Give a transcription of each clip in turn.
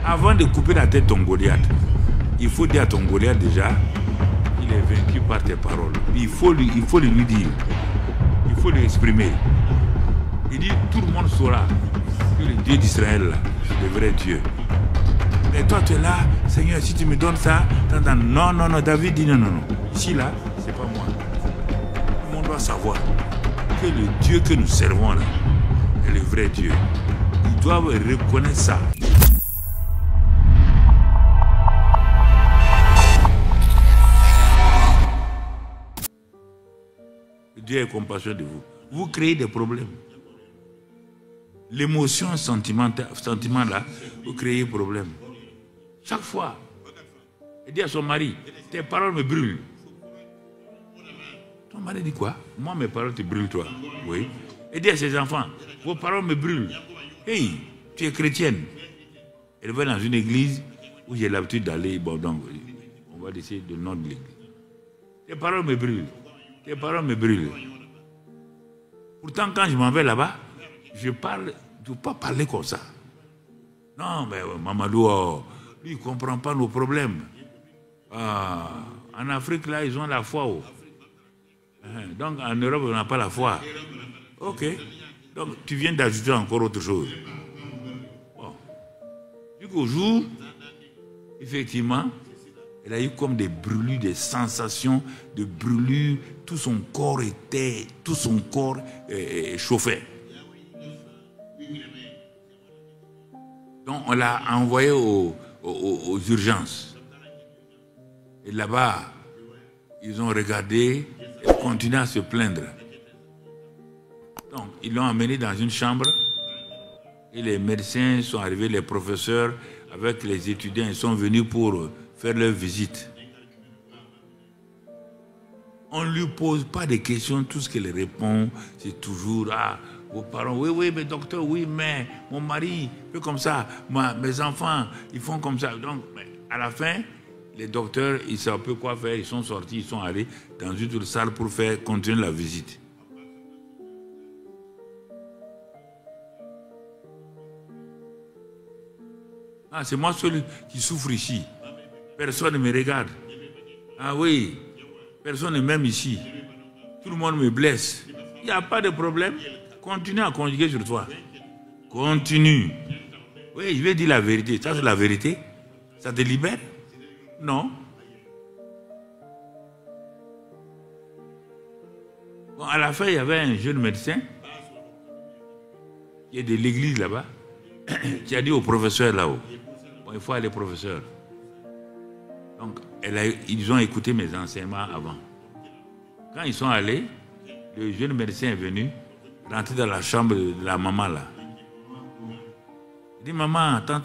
Avant de couper la tête de ton Goliath, il faut dire à ton Goliath déjà, il est vaincu par tes paroles. Il faut lui dire, il faut lui exprimer. Il dit, tout le monde saura que le Dieu d'Israël, c'est le vrai Dieu. Mais toi, tu es là, Seigneur, si tu me donnes ça, non, non, non, David dit non, non, non. Ici, là, c'est pas moi. Tout le monde doit savoir que le Dieu que nous servons là est le vrai Dieu. Ils doivent reconnaître ça. Dieu est compassionné de vous. Vous créez des problèmes. L'émotion, sentiment là, vous créez des problèmes. Chaque fois, il dit à son mari, tes paroles me brûlent. Ton mari dit quoi? Moi, mes paroles te brûlent, toi. Oui. Il dit à ses enfants, vos paroles me brûlent. Hey, tu es chrétienne. Elle va dans une église où j'ai l'habitude d'aller. Bon, donc, on va essayer le nom de l'église. Tes paroles me brûlent. Tes paroles me brûlent. Pourtant, quand je m'en vais là-bas, je ne peux pas parler comme ça. Non, mais Mamadou, oh, lui, il ne comprend pas nos problèmes. Ah, en Afrique, là, ils ont la foi. Oh. Donc, en Europe, on n'a pas la foi. Ok. Donc, tu viens d'ajouter encore autre chose. Bon. Du coup, au jour, effectivement, elle a eu comme des brûlures, des sensations de brûlures. Tout son corps chauffait. Donc on l'a envoyé aux urgences. Et là-bas, ils ont regardé et continué à se plaindre. Donc ils l'ont emmené dans une chambre. Et les médecins sont arrivés, les professeurs, avec les étudiants, ils sont venus pour faire leur visite. On ne lui pose pas de questions, tout ce qu'elle répond, c'est toujours, ah, vos parents, oui, oui, mais docteur, oui, mais mon mari fait comme ça, mes enfants, ils font comme ça. Donc, à la fin, les docteurs, ils ne savent pas quoi faire, ils sont sortis, ils sont allés dans une autre salle pour continuer la visite. Ah, c'est moi seul qui souffre ici. Personne ne me regarde. Ah oui. Personne ne m'aime ici. Tout le monde me blesse. Il n'y a pas de problème. Continue à conjuguer sur toi. Continue. Oui, je vais dire la vérité. Ça, c'est la vérité. Ça te libère? Non. Bon, à la fin, il y avait un jeune médecin qui est de l'église là-bas, qui a dit au professeur là-haut, bon, il faut aller professeur. Donc, ils ont écouté mes enseignements avant. Quand ils sont allés, le jeune médecin est venu, rentrer dans la chambre de la maman là. Il dit, maman, tant.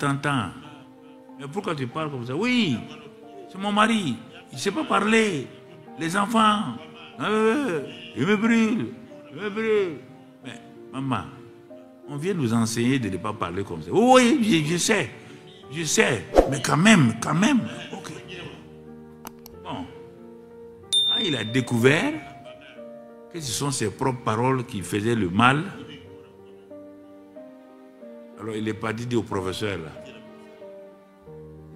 Mais pourquoi tu parles comme ça? Oui, c'est mon mari, il ne sait pas parler. Les enfants, il me brûle. Mais maman, on vient nous enseigner de ne pas parler comme ça. Oui, je sais, mais quand même. Ok. Bon. Quand il a découvert que ce sont ses propres paroles qui faisaient le mal, alors il est parti dire au professeur là.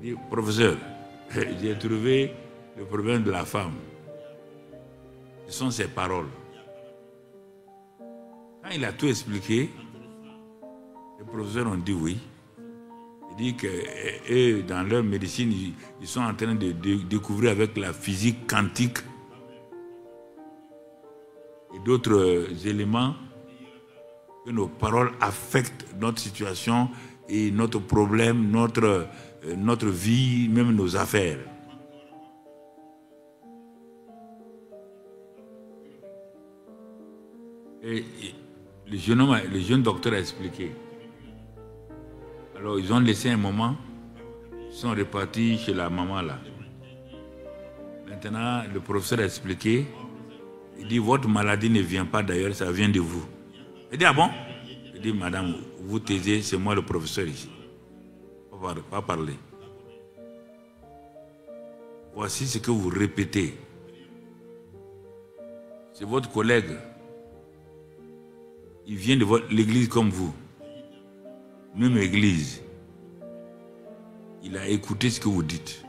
Il dit, professeur, j'ai trouvé le problème de la femme. Ce sont ses paroles. Quand il a tout expliqué, les professeurs ont dit oui. Il dit que dans leur médecine, ils sont en train de découvrir avec la physique quantique et d'autres éléments que nos paroles affectent notre situation et notre problème, notre vie, même nos affaires. Et le jeune docteur a expliqué. Alors ils ont laissé un moment, ils sont repartis chez la maman là. Maintenant, le professeur a expliqué. Il dit, votre maladie ne vient pas d'ailleurs, ça vient de vous. Il dit, ah bon? Il dit, madame, vous taisez, c'est moi le professeur ici. Pas parler. Voici ce que vous répétez. C'est votre collègue. Il vient de l'église comme vous. Même église. Il a écouté ce que vous dites.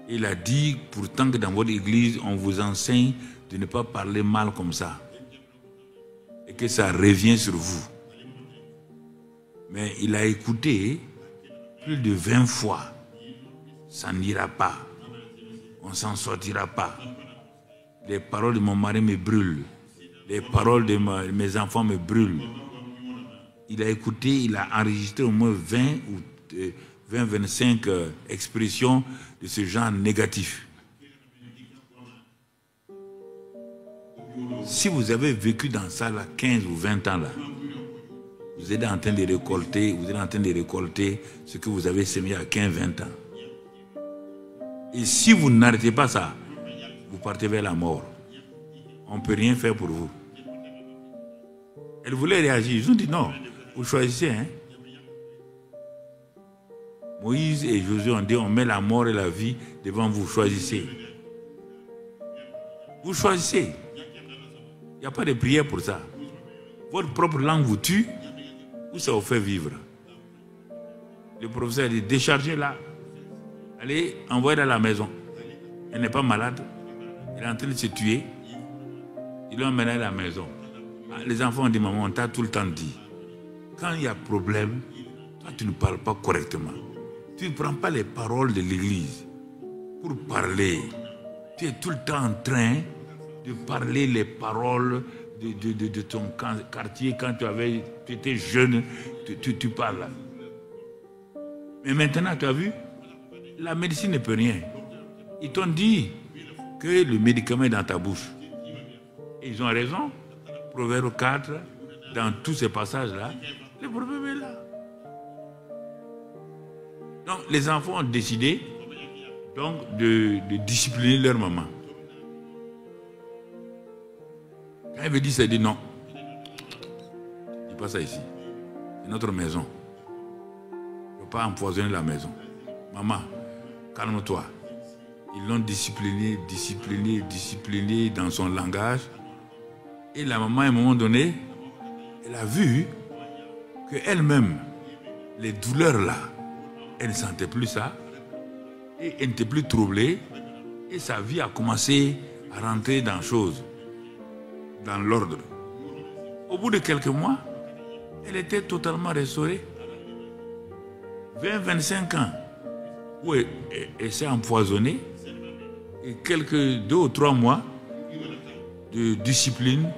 Il a dit pourtant que dans votre église, on vous enseigne de ne pas parler mal comme ça. Et que ça revient sur vous. Mais il a écouté plus de 20 fois. Ça n'ira pas. On ne s'en sortira pas. Les paroles de mon mari me brûlent. Les paroles de mes enfants me brûlent. Il a écouté, il a enregistré au moins 20 ou 25 expressions de ce genre négatif. Si vous avez vécu dans ça là, 15 ou 20 ans là, vous êtes en train de récolter, ce que vous avez semé à 15-20 ans. Et si vous n'arrêtez pas ça, vous partez vers la mort. On ne peut rien faire pour vous. Elle voulait réagir. Ils ont dit non, vous choisissez. Hein? Moïse et Josué ont dit on met la mort et la vie devant vous, choisissez. Vous choisissez. Il n'y a pas de prière pour ça. Votre propre langue vous tue ou ça vous fait vivre. Le professeur dit déchargez-la. Allez, envoyez-la à la maison. Elle n'est pas malade. Elle est en train de se tuer. Ils l'ont emmenée à la maison. Les enfants ont dit maman, on t'a tout le temps dit. Quand il y a problème, toi tu ne parles pas correctement. Tu ne prends pas les paroles de l'église pour parler. Tu es tout le temps en train de parler les paroles de ton quartier quand tu étais jeune, tu parles. Mais maintenant, tu as vu, la médecine ne peut rien. Ils t'ont dit que le médicament est dans ta bouche. Et ils ont raison. Proverbe 4, dans tous ces passages-là, le problème est là. Donc, les enfants ont décidé donc, de discipliner leur maman. Quand elle veut dire ça, elle dit non. Dis pas ça ici. C'est notre maison. Il ne faut pas empoisonner la maison. Maman, calme-toi. Ils l'ont discipliné dans son langage. Et la maman, à un moment donné, elle a vu qu'elle-même, les douleurs là, elle ne sentait plus ça. Et elle n'était plus troublée. Et sa vie a commencé à rentrer dans choses, dans l'ordre. Au bout de quelques mois, elle était totalement restaurée. 20-25 ans, où elle s'est empoisonnée. Et quelques 2 ou 3 mois de discipline,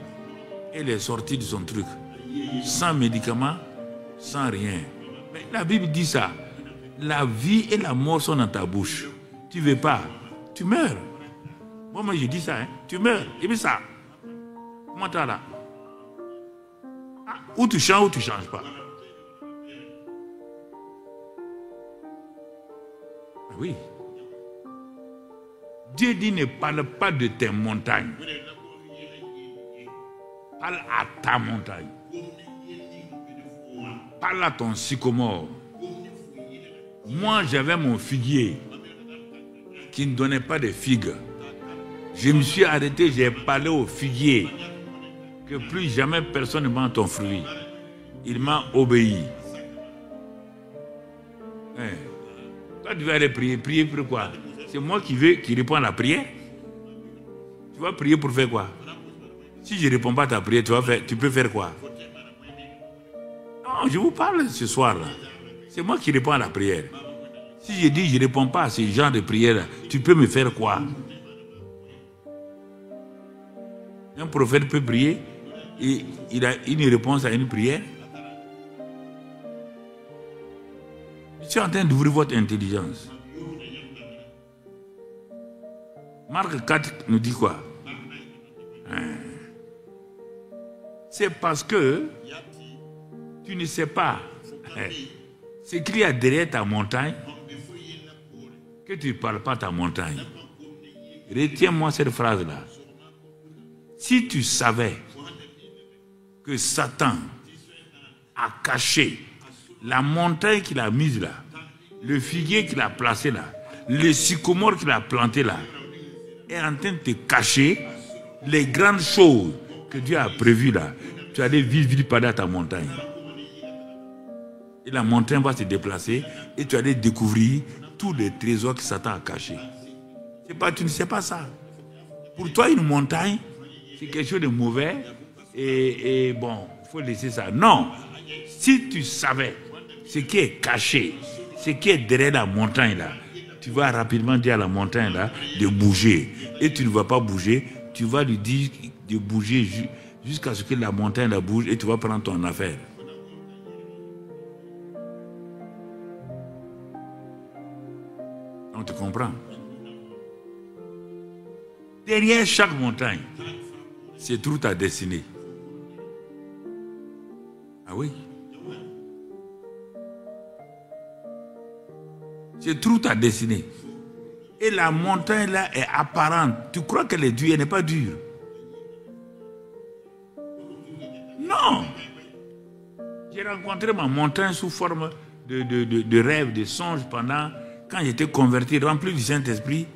elle est sortie de son truc. Sans médicaments, sans rien. Mais la Bible dit ça. La vie et la mort sont dans ta bouche. Tu ne veux pas, tu meurs. Moi, je dis ça. Hein? Tu meurs. Et puis ça. Comment tu as là? Ou tu changes ou tu ne changes pas. Oui. Dieu dit ne parle pas de tes montagnes. Parle à ta montagne. Parle à ton sycomore. Moi, j'avais mon figuier qui ne donnait pas de figues. Je me suis arrêté, j'ai parlé au figuier que plus jamais personne ne vend ton fruit. Il m'a obéi. Toi, tu vas aller prier. Prier pour quoi? C'est moi qui réponds à la prière. Tu vas prier pour faire quoi? Si je ne réponds pas à ta prière, tu peux faire quoi? Non, je vous parle ce soir-là. C'est moi qui réponds à la prière. Si je dis que je ne réponds pas à ce genre de prière, tu peux me faire quoi? Un prophète peut prier et il a une réponse à une prière. Je suis en train d'ouvrir votre intelligence. Marc 4 nous dit quoi? C'est parce que tu ne sais pas ce qu'il y a derrière ta montagne que tu ne parles pas ta montagne. Retiens-moi cette phrase-là. Si tu savais que Satan a caché la montagne qu'il a mise là, le figuier qu'il a placé là, le sycomore qu'il a planté là, est en train de te cacher les grandes choses que Dieu a prévues là, tu allais vivre pendant ta montagne. Et la montagne va se déplacer et tu allais découvrir tous les trésors que Satan a cachés. Tu ne sais pas ça. Pour toi, une montagne, c'est quelque chose de mauvais et bon, il faut laisser ça. Non, si tu savais ce qui est caché, ce qui est derrière la montagne là, tu vas rapidement dire à la montagne là de bouger. Et tu ne vas pas bouger, tu vas lui dire de bouger jusqu'à ce que la montagne la bouge et tu vas prendre ton affaire. On te comprend? Derrière chaque montagne, c'est trouve ta destinée. Ah oui? C'est trouve ta destinée. Et la montagne là est apparente. Tu crois qu'elle est dure, elle n'est pas dure. Non. J'ai rencontré ma montagne sous forme de rêve, de songe quand j'étais converti, rempli du Saint-Esprit.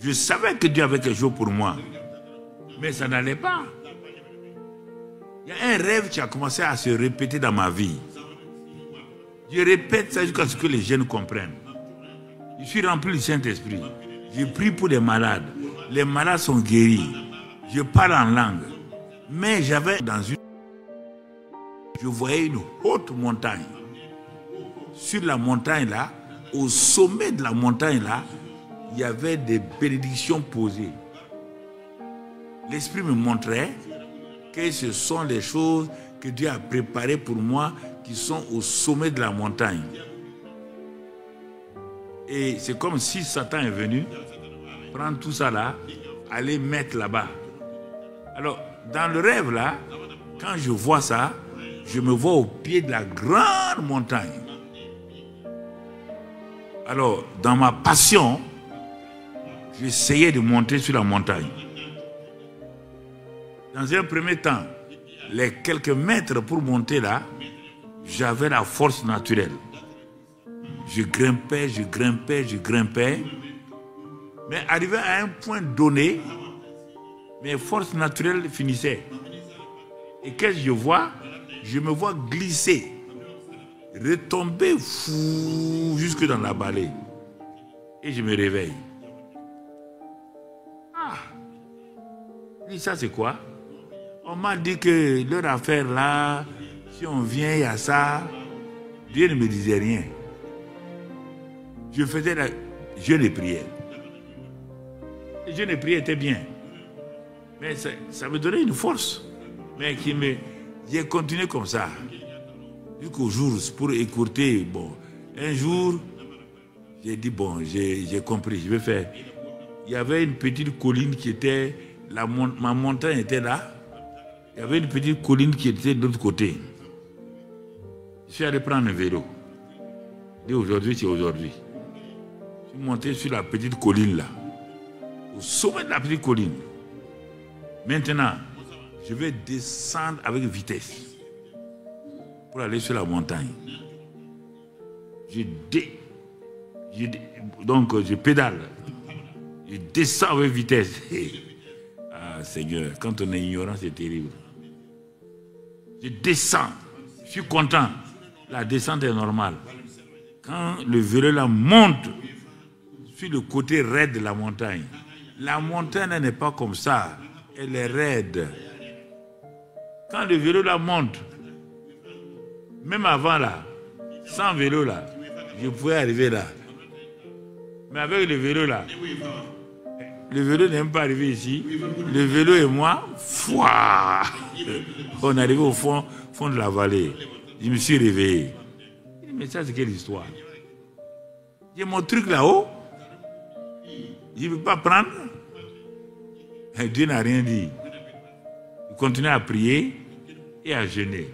Je savais que Dieu avait quelque chose pour moi. Mais ça n'allait pas. Il y a un rêve qui a commencé à se répéter dans ma vie. Je répète ça jusqu'à ce que les jeunes comprennent. Je suis rempli du Saint-Esprit. Je prie pour les malades. Les malades sont guéris. Je parle en langue. Mais j'avais je voyais une haute montagne. Sur la montagne là, au sommet de la montagne là, il y avait des bénédictions posées. L'Esprit me montrait que ce sont les choses que Dieu a préparées pour moi qui sont au sommet de la montagne. Et c'est comme si Satan est venu prendre tout ça là, aller mettre là-bas. Alors, dans le rêve là, quand je vois ça, je me vois au pied de la grande montagne. Alors, dans ma passion, j'essayais de monter sur la montagne. Dans un premier temps, les quelques mètres pour monter là, j'avais la force naturelle. Je grimpais, je grimpais, je grimpais. Mais arrivé à un point donné, mes forces naturelles finissaient. Et qu'est-ce que je vois? Je me vois glisser, retomber fou jusque dans la vallée. Et je me réveille. Ah! Et ça c'est quoi? On m'a dit que leur affaire là, si on vient, il y a ça. Dieu ne me disait rien. Je faisais la jeûne et prière. Le jeûne et prière était bien. Mais ça me donnait une force. Mais j'ai continué comme ça. Jusqu'au jour, pour écourter, bon. Un jour, j'ai dit, bon, j'ai compris, je vais faire. Il y avait une petite colline qui était, ma montagne était là. Il y avait une petite colline qui était de l'autre côté. Je suis allé prendre un vélo. Et aujourd'hui, c'est aujourd'hui. Je suis monté sur la petite colline là. Au sommet de la petite colline. Maintenant, je vais descendre avec vitesse pour aller sur la montagne. Donc, je pédale. Je descends avec vitesse. Ah, Seigneur, quand on est ignorant, c'est terrible. Je descends. Je suis content. La descente est normale. Quand le vélo là monte sur le côté raide de la montagne, la montagne n'est pas comme ça. Elle est raide. Quand le vélo là monte, même avant là, sans vélo là, je pouvais arriver là. Mais avec le vélo là, le vélo n'est même pas arrivé ici. Le vélo et moi, fouah, on est arrivé au fond de la vallée. Je me suis réveillé. Mais ça, c'est quelle histoire? J'ai mon truc là-haut. Je ne peux pas prendre. Et Dieu n'a rien dit. Il continue à prier et à jeûner.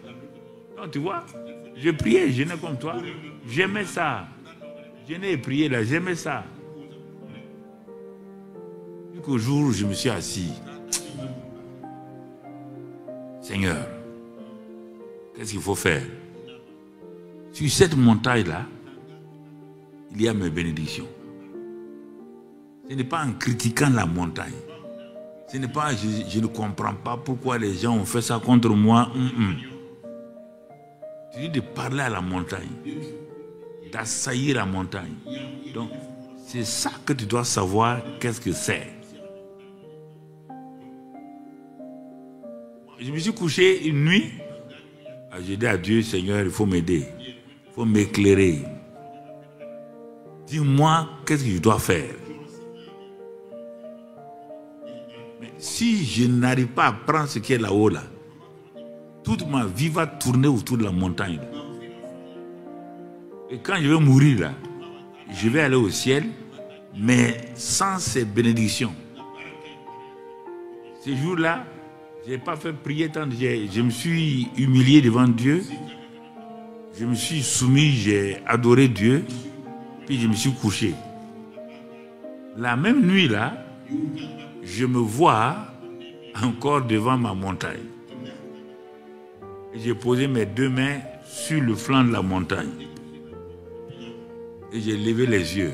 Donc tu vois, je priais et jeûnais comme toi. J'aimais ça. Jeûner et prier là, j'aimais ça. Jusqu'au jour où je me suis assis. Seigneur, qu'est-ce qu'il faut faire? Sur cette montagne-là, il y a mes bénédictions. Ce n'est pas en critiquant la montagne. Ce n'est pas, je ne comprends pas pourquoi les gens ont fait ça contre moi. Tu dis de parler à la montagne, d'assaillir la montagne. Donc, c'est ça que tu dois savoir qu'est-ce que c'est. Je me suis couché une nuit. J'ai dit à Dieu, Seigneur, il faut m'aider. Il faut m'éclairer. Dis-moi, qu'est-ce que je dois faire? Mais si je n'arrive pas à prendre ce qui est là-haut, là, toute ma vie va tourner autour de la montagne. Là. Et quand je vais mourir, là, je vais aller au ciel, mais sans ces bénédictions. Ces jours-là, je n'ai pas fait prier tant. Je me suis humilié devant Dieu. Je me suis soumis, j'ai adoré Dieu. Puis je me suis couché. La même nuit là, je me vois encore devant ma montagne. Et j'ai posé mes deux mains sur le flanc de la montagne. Et j'ai levé les yeux.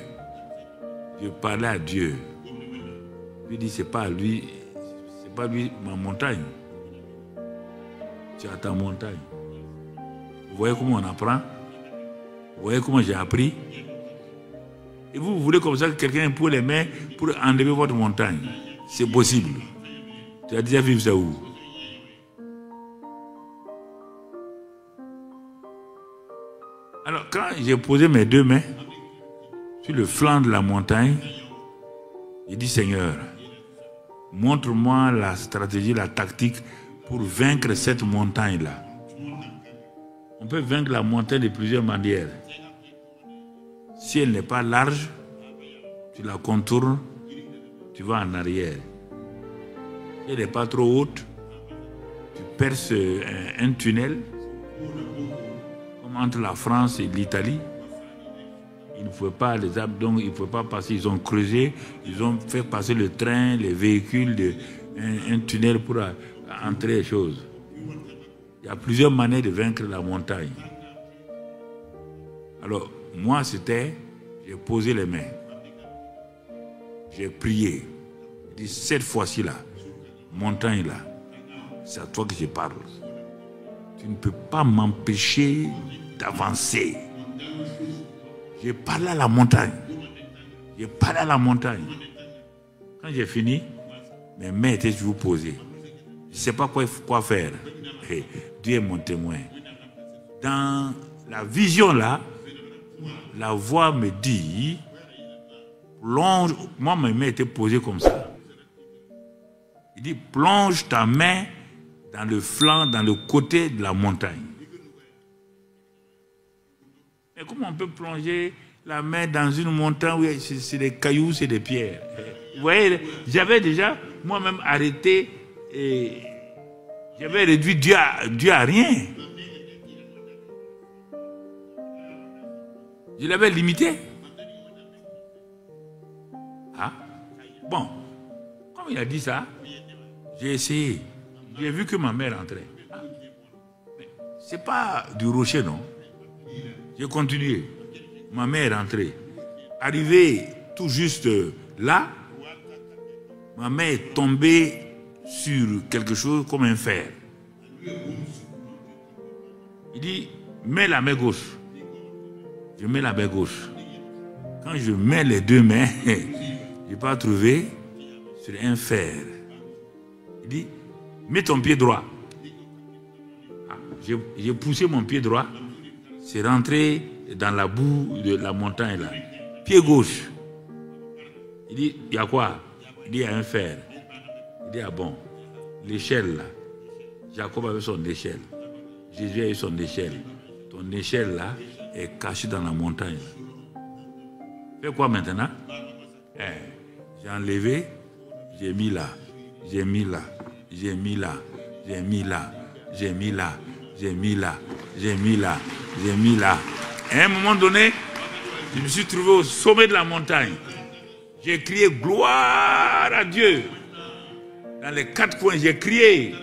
Je parlais à Dieu. Je lui ai dit, c'est pas lui ma montagne. Tu as ta montagne. Vous voyez comment on apprend? Vous voyez comment j'ai appris? Et vous voulez comme ça que quelqu'un pose les mains pour enlever votre montagne. C'est possible. Tu as déjà vu ça où? Alors quand j'ai posé mes deux mains sur le flanc de la montagne, j'ai dit, Seigneur, montre-moi la stratégie, la tactique pour vaincre cette montagne-là. On peut vaincre la montagne de plusieurs manières. Si elle n'est pas large, tu la contournes, tu vas en arrière. Si elle n'est pas trop haute, tu perces un tunnel, comme entre la France et l'Italie. Ils ne pouvaient pas, les arbres, donc ils ne pouvaient pas passer. Ils ont creusé, ils ont fait passer le train, les véhicules, un tunnel pour entrer les choses. Il y a plusieurs manières de vaincre la montagne. Alors, moi, c'était, j'ai posé les mains. J'ai prié. J'ai dit, cette fois-ci là, montagne là, c'est à toi que je parle. Tu ne peux pas m'empêcher d'avancer. J'ai parlé à la montagne. J'ai parlé à la montagne. Quand j'ai fini, mes mains étaient toujours posées. Je ne sais pas quoi faire. Et Dieu est mon témoin. Dans la vision là, la voix me dit, plonge, moi mes mains étaient posées comme ça. Il dit, plonge ta main dans le flanc, dans le côté de la montagne. Mais comment on peut plonger la main dans une montagne où c'est des cailloux, c'est des pierres? Vous voyez, j'avais déjà moi-même arrêté et j'avais réduit Dieu à rien. Je l'avais limité. Ah, bon, comme il a dit ça, j'ai essayé. J'ai vu que ma mère rentrait. Ah, mais c'est pas du rocher, non? J'ai continué. Ma mère est rentrée. Arrivé tout juste là, ma main est tombée sur quelque chose comme un fer. Il dit, mets la main gauche. Je mets la main gauche. Quand je mets les deux mains, je n'ai pas trouvé sur un fer. Il dit, mets ton pied droit. Ah, j'ai poussé mon pied droit. C'est rentré dans la boue de la montagne là. Pied gauche. Il dit, il y a quoi? Il dit, il y a un fer. Il dit, ah bon, l'échelle là. Jacob avait son échelle. Jésus a eu son échelle. Ton échelle là est cachée dans la montagne. Fais quoi maintenant? J'ai enlevé, j'ai mis là, j'ai mis là, j'ai mis là, j'ai mis là, j'ai mis là, j'ai mis là, j'ai mis là, j'ai mis là. À un moment donné, je me suis trouvé au sommet de la montagne. J'ai crié gloire à Dieu. Dans les quatre coins, j'ai crié.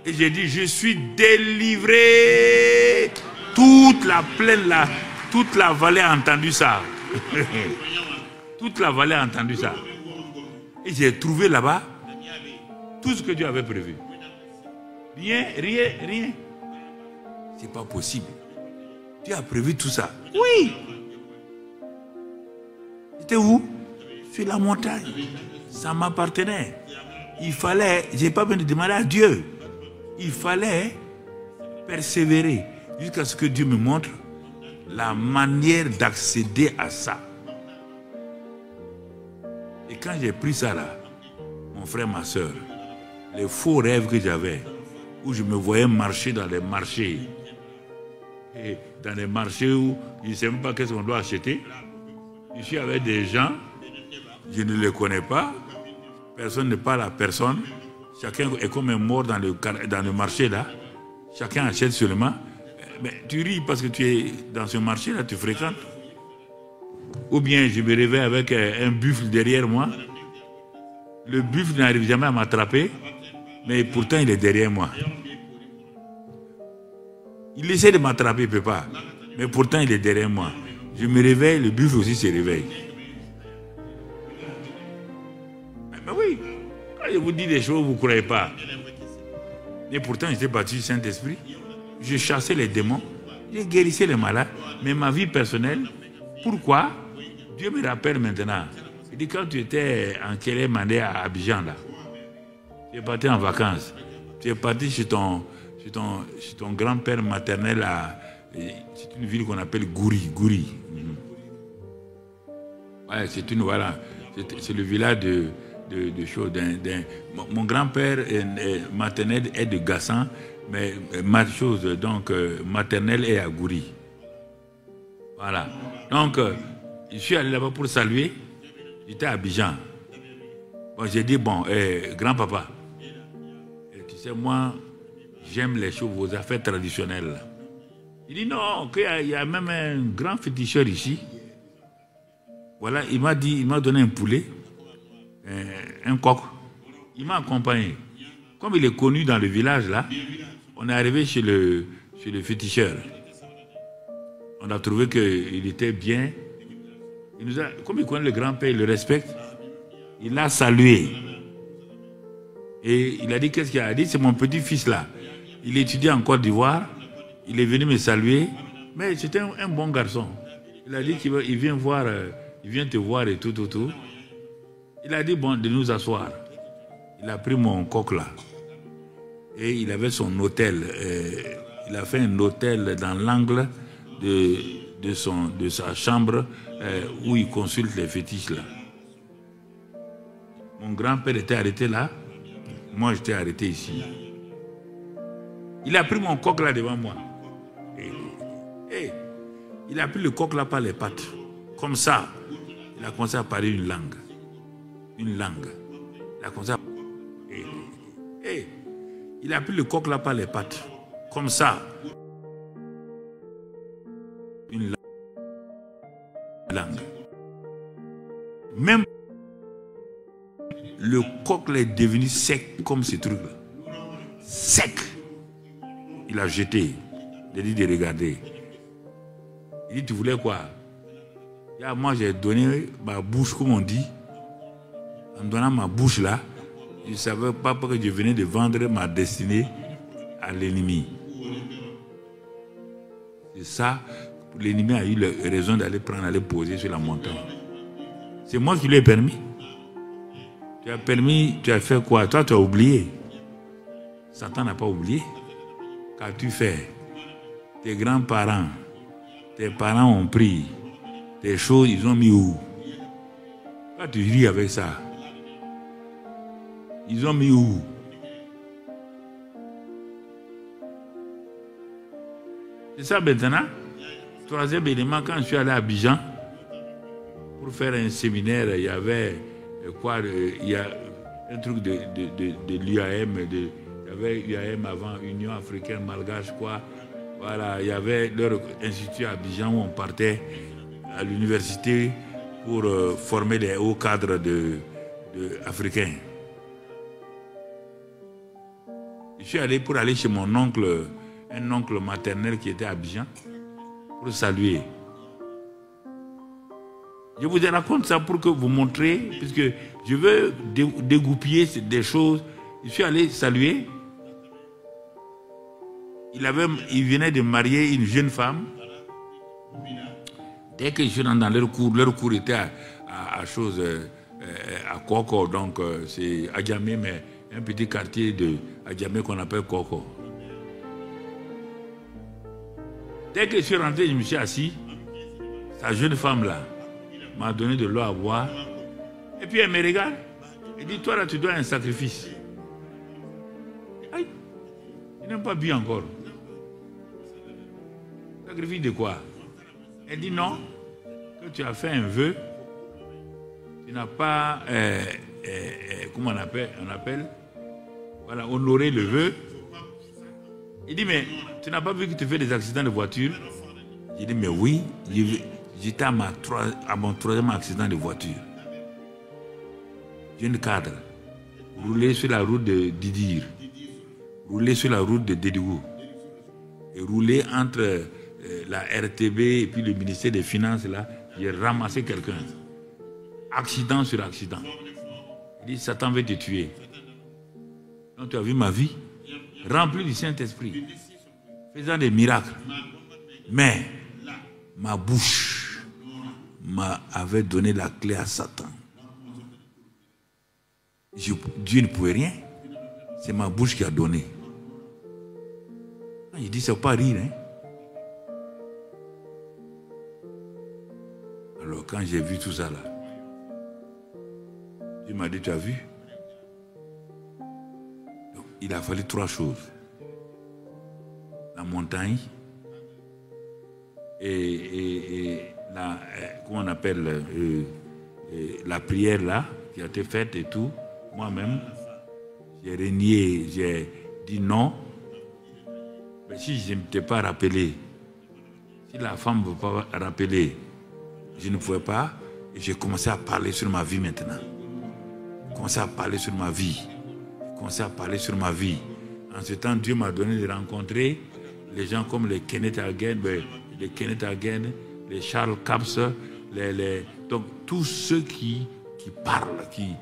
Et j'ai dit, je suis délivré. Toute la plaine là, toute la vallée a entendu ça. Toute la vallée a entendu ça. Et j'ai trouvé là-bas tout ce que Dieu avait prévu. Rien. C'est pas possible. Tu as prévu tout ça? Oui. C'était où? Sur la montagne. Ça m'appartenait. Il fallait, je n'ai pas besoin de demander à Dieu. Il fallait persévérer jusqu'à ce que Dieu me montre la manière d'accéder à ça. Et quand j'ai pris ça là, mon frère, ma soeur, les faux rêves que j'avais, où je me voyais marcher dans les marchés, et dans les marchés où je ne sais même pas qu'est-ce qu'on doit acheter, je suis avec des gens, je ne les connais pas, personne ne parle à personne, chacun est comme un mort dans le marché là, chacun achète seulement. Mais tu ris parce que tu es dans ce marché là, tu fréquentes. Ou bien je me réveille avec un buffle derrière moi. Le buffle n'arrive jamais à m'attraper, mais pourtant il est derrière moi. Il essaie de m'attraper, il ne peut pas. Mais pourtant il est derrière moi. Je me réveille, le buffle aussi se réveille. Mais oui, quand je vous dis des choses, vous ne croyez pas. Et pourtant j'étais baptisé du Saint-Esprit. Je chassais les démons, je guérissais les malades. Mais ma vie personnelle, pourquoi? Dieu me rappelle maintenant. Il dit quand tu étais en Kélémandé à Abidjan, là, tu es parti en vacances. Tu es parti chez ton grand-père maternel c'est une ville qu'on appelle Gouri. Ouais, c'est le village de choses. Mon grand-père maternel est de Gassan, mais ma chose, donc maternelle est à Gouri. Voilà. Donc, je suis allé là-bas pour saluer. J'étais à Abidjan. Bon, j'ai dit, bon, grand-papa, tu sais, moi, j'aime les choses, vos affaires traditionnelles. Il dit, non, qu'il y a même un grand féticheur ici. Voilà, il m'a donné un poulet, un coq. Il m'a accompagné. Comme il est connu dans le village, là, on est arrivé chez le féticheur. On a trouvé qu'il était bien. Comme il connaît le grand-père, il le respecte, il l'a salué. Et il a dit, qu'est-ce qu'il a dit? C'est mon petit-fils là. Il étudie en Côte d'Ivoire. Il est venu me saluer. Mais c'était un bon garçon. Il a dit qu'il vient voir, il vient te voir et tout. Il a dit, bon, de nous asseoir. Il a pris mon coq là. Et il avait son hôtel. Il a fait un hôtel dans l'angle de sa chambre où il consulte les fétiches là. Mon grand-père était arrêté là, moi j'étais arrêté ici. Il a pris mon coq là devant moi. Et il a pris le coq là par les pattes. Comme ça, il a commencé à parler une langue. Il a commencé à... il a pris le coq là par les pattes. Comme ça. Une langue. Même le coq là est devenu sec comme ce truc là. Sec. Il a jeté. Il a dit de regarder. Il dit, tu voulais quoi? Moi j'ai donné ma bouche, comme on dit. En donnant ma bouche là, je ne savais pas que je venais de vendre ma destinée à l'ennemi. C'est ça. L'ennemi a eu raison d'aller poser sur la montagne. C'est moi qui lui ai permis. Tu as fait quoi? Toi, tu as oublié. Satan n'a pas oublié. Qu'as-tu fait? Tes grands-parents, tes parents ont pris. Tes choses, ils ont mis où? Toi, tu ris avec ça. Ils ont mis où? C'est ça maintenant. Troisième élément, quand je suis allé à Abidjan pour faire un séminaire, il y avait quoi? Il y a un truc de l'UAM, il y avait UAM avant, Union africaine malgache, quoi. Voilà, il y avait leur institut à Abidjan où on partait à l'université pour former les hauts cadres africains. Je suis allé pour aller chez mon oncle, un oncle maternel qui était à Abidjan, pour saluer. Je vous raconte ça pour que vous montrez, puisque je veux dégoupiller des choses. Je suis allé saluer. Il venait de marier une jeune femme Dès que je suis dans leur cours était à Koko, donc c'est Adjamé, mais un petit quartier de Adjamé qu'on appelle Koko. Dès que je suis rentré, je me suis assis. Sa jeune femme-là m'a donné de l'eau à boire. Et puis elle me regarde. Elle dit, toi là, tu dois un sacrifice. Aïe, je n'aime pas bu encore. Sacrifice de quoi? Elle dit non, que tu as fait un vœu, tu n'as pas, comment on appelle, voilà, honoré le vœu. Il dit, mais tu n'as pas vu que tu fais des accidents de voiture? J'ai dit, mais oui, j'étais à mon 3e accident de voiture. Jeune cadre, rouler sur la route de Didir, rouler sur la route de Dédigou, et rouler entre la RTB et puis le ministère des Finances, là, j'ai ramassé quelqu'un. Accident sur accident. Il dit, Satan veut te tuer. Donc tu as vu ma vie, remplie du Saint-Esprit, faisant des miracles. Mais ma bouche m'avait donné la clé à Satan. Dieu ne pouvait rien. C'est ma bouche qui a donné. Il dit, c'est pas rire, hein. Alors quand j'ai vu tout ça là, Dieu m'a dit, tu as vu? Donc, il a fallu 3 choses. La montagne et la, comment on appelle, la prière là, qui a été faite et tout. Moi-même, j'ai renié, j'ai dit non. Mais si je ne m'étais pas rappelé, si la femme ne veut pas rappeler, je ne pouvais pas. Et j'ai commencé à parler sur ma vie maintenant. J'ai commencé à parler sur ma vie. J'ai commencé à parler sur ma vie. En ce temps, Dieu m'a donné de rencontrer les gens comme les Kenneth Hagin, les Charles Capps, donc tous ceux qui parlent, qui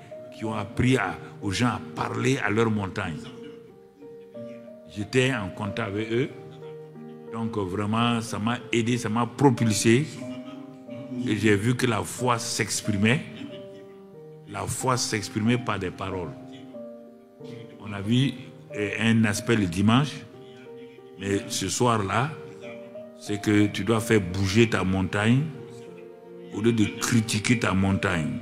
ont appris aux gens à parler à leur montagne. J'étais en contact avec eux. Donc vraiment, ça m'a aidé, ça m'a propulsé. Et j'ai vu que la foi s'exprimait. La foi s'exprimait par des paroles. On a vu un aspect le dimanche. Mais ce soir-là, c'est que tu dois faire bouger ta montagne au lieu de critiquer ta montagne.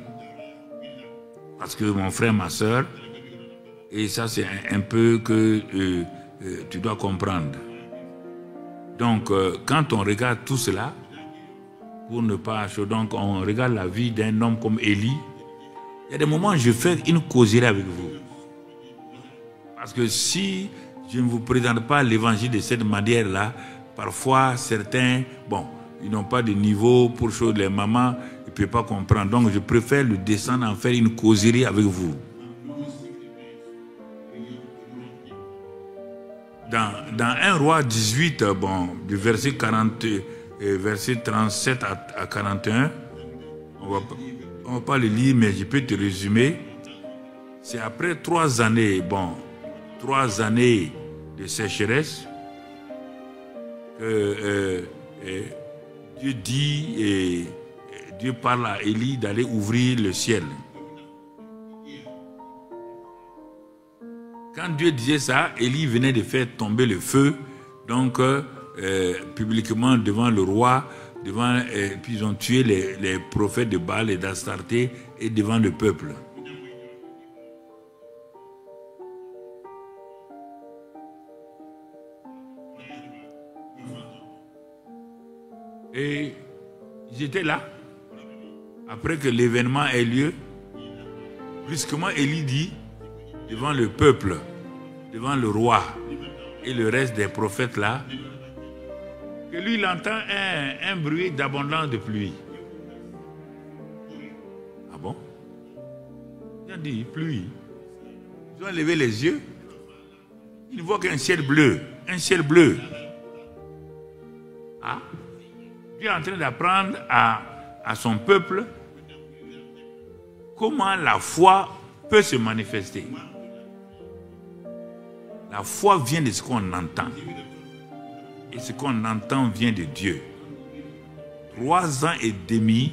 Parce que mon frère, ma soeur, et ça c'est un peu que tu dois comprendre. Donc quand on regarde tout cela, pour ne pas... Donc on regarde la vie d'un homme comme Élie, il y a des moments où je fais une causerie avec vous. Parce que si je ne vous présente pas l'évangile de cette manière-là, parfois certains, bon, ils n'ont pas de niveau pour chose, les mamans, ils ne peuvent pas comprendre. Donc je préfère le descendre en faire une causerie avec vous. Dans 1 Roi 18, bon, du verset 37 à 41, on ne va pas le lire, mais je peux te résumer. C'est après 3 années, bon, 3 années de sécheresse, que Dieu dit, et Dieu parle à Élie d'aller ouvrir le ciel. Quand Dieu disait ça, Élie venait de faire tomber le feu, donc publiquement devant le roi, puis ils ont tué les prophètes de Baal et d'Astarté et devant le peuple. Et j'étais là. Après que l'événement ait lieu, brusquement Élie dit devant le peuple, devant le roi et le reste des prophètes là, que lui il entend un bruit d'abondance de pluie. Ah bon? Il a dit pluie. Ils ont levé les yeux. Ils ne voient qu'un ciel bleu. Un ciel bleu. Ah? Dieu est en train d'apprendre à son peuple comment la foi peut se manifester. La foi vient de ce qu'on entend. Et ce qu'on entend vient de Dieu. 3 ans et demi,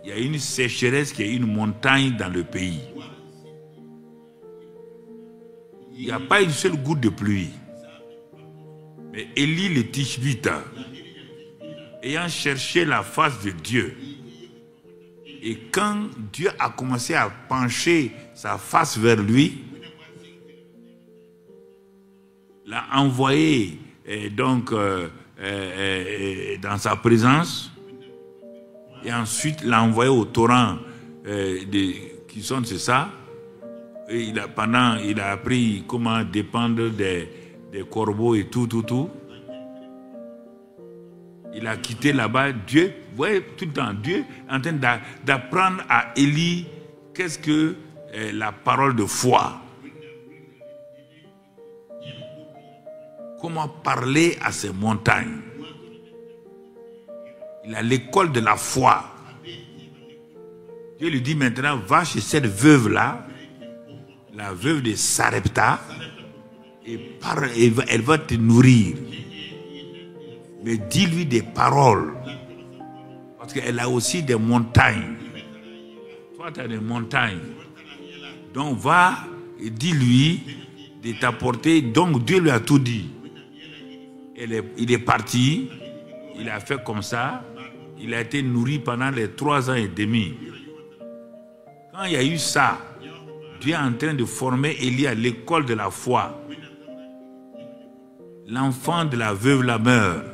il y a une sécheresse qui est une montagne dans le pays. Il n'y a pas une seule goutte de pluie. Mais Élie le Tishbite, ayant cherché la face de Dieu, et quand Dieu a commencé à pencher sa face vers lui, l'a envoyé dans sa présence, et ensuite l'a envoyé au torrent qui sont, c'est ça. Et il a appris comment dépendre des corbeaux et tout. Il a quitté là-bas. Dieu, vous voyez, tout le temps, Dieu est en train d'apprendre à Élie qu'est-ce que la parole de foi. Comment parler à ces montagnes. Il a l'école de la foi. Dieu lui dit maintenant, va chez cette veuve-là, la veuve de Sarepta, et elle va te nourrir. Mais dis-lui des paroles. Parce qu'elle a aussi des montagnes. Toi, tu as des montagnes. Donc, va et dis-lui de t'apporter. Donc, Dieu lui a tout dit. Il est parti. Il a fait comme ça. Il a été nourri pendant les 3 ans et demi. Quand il y a eu ça, Dieu est en train de former Élie à l'école de la foi. L'enfant de la veuve la meurt.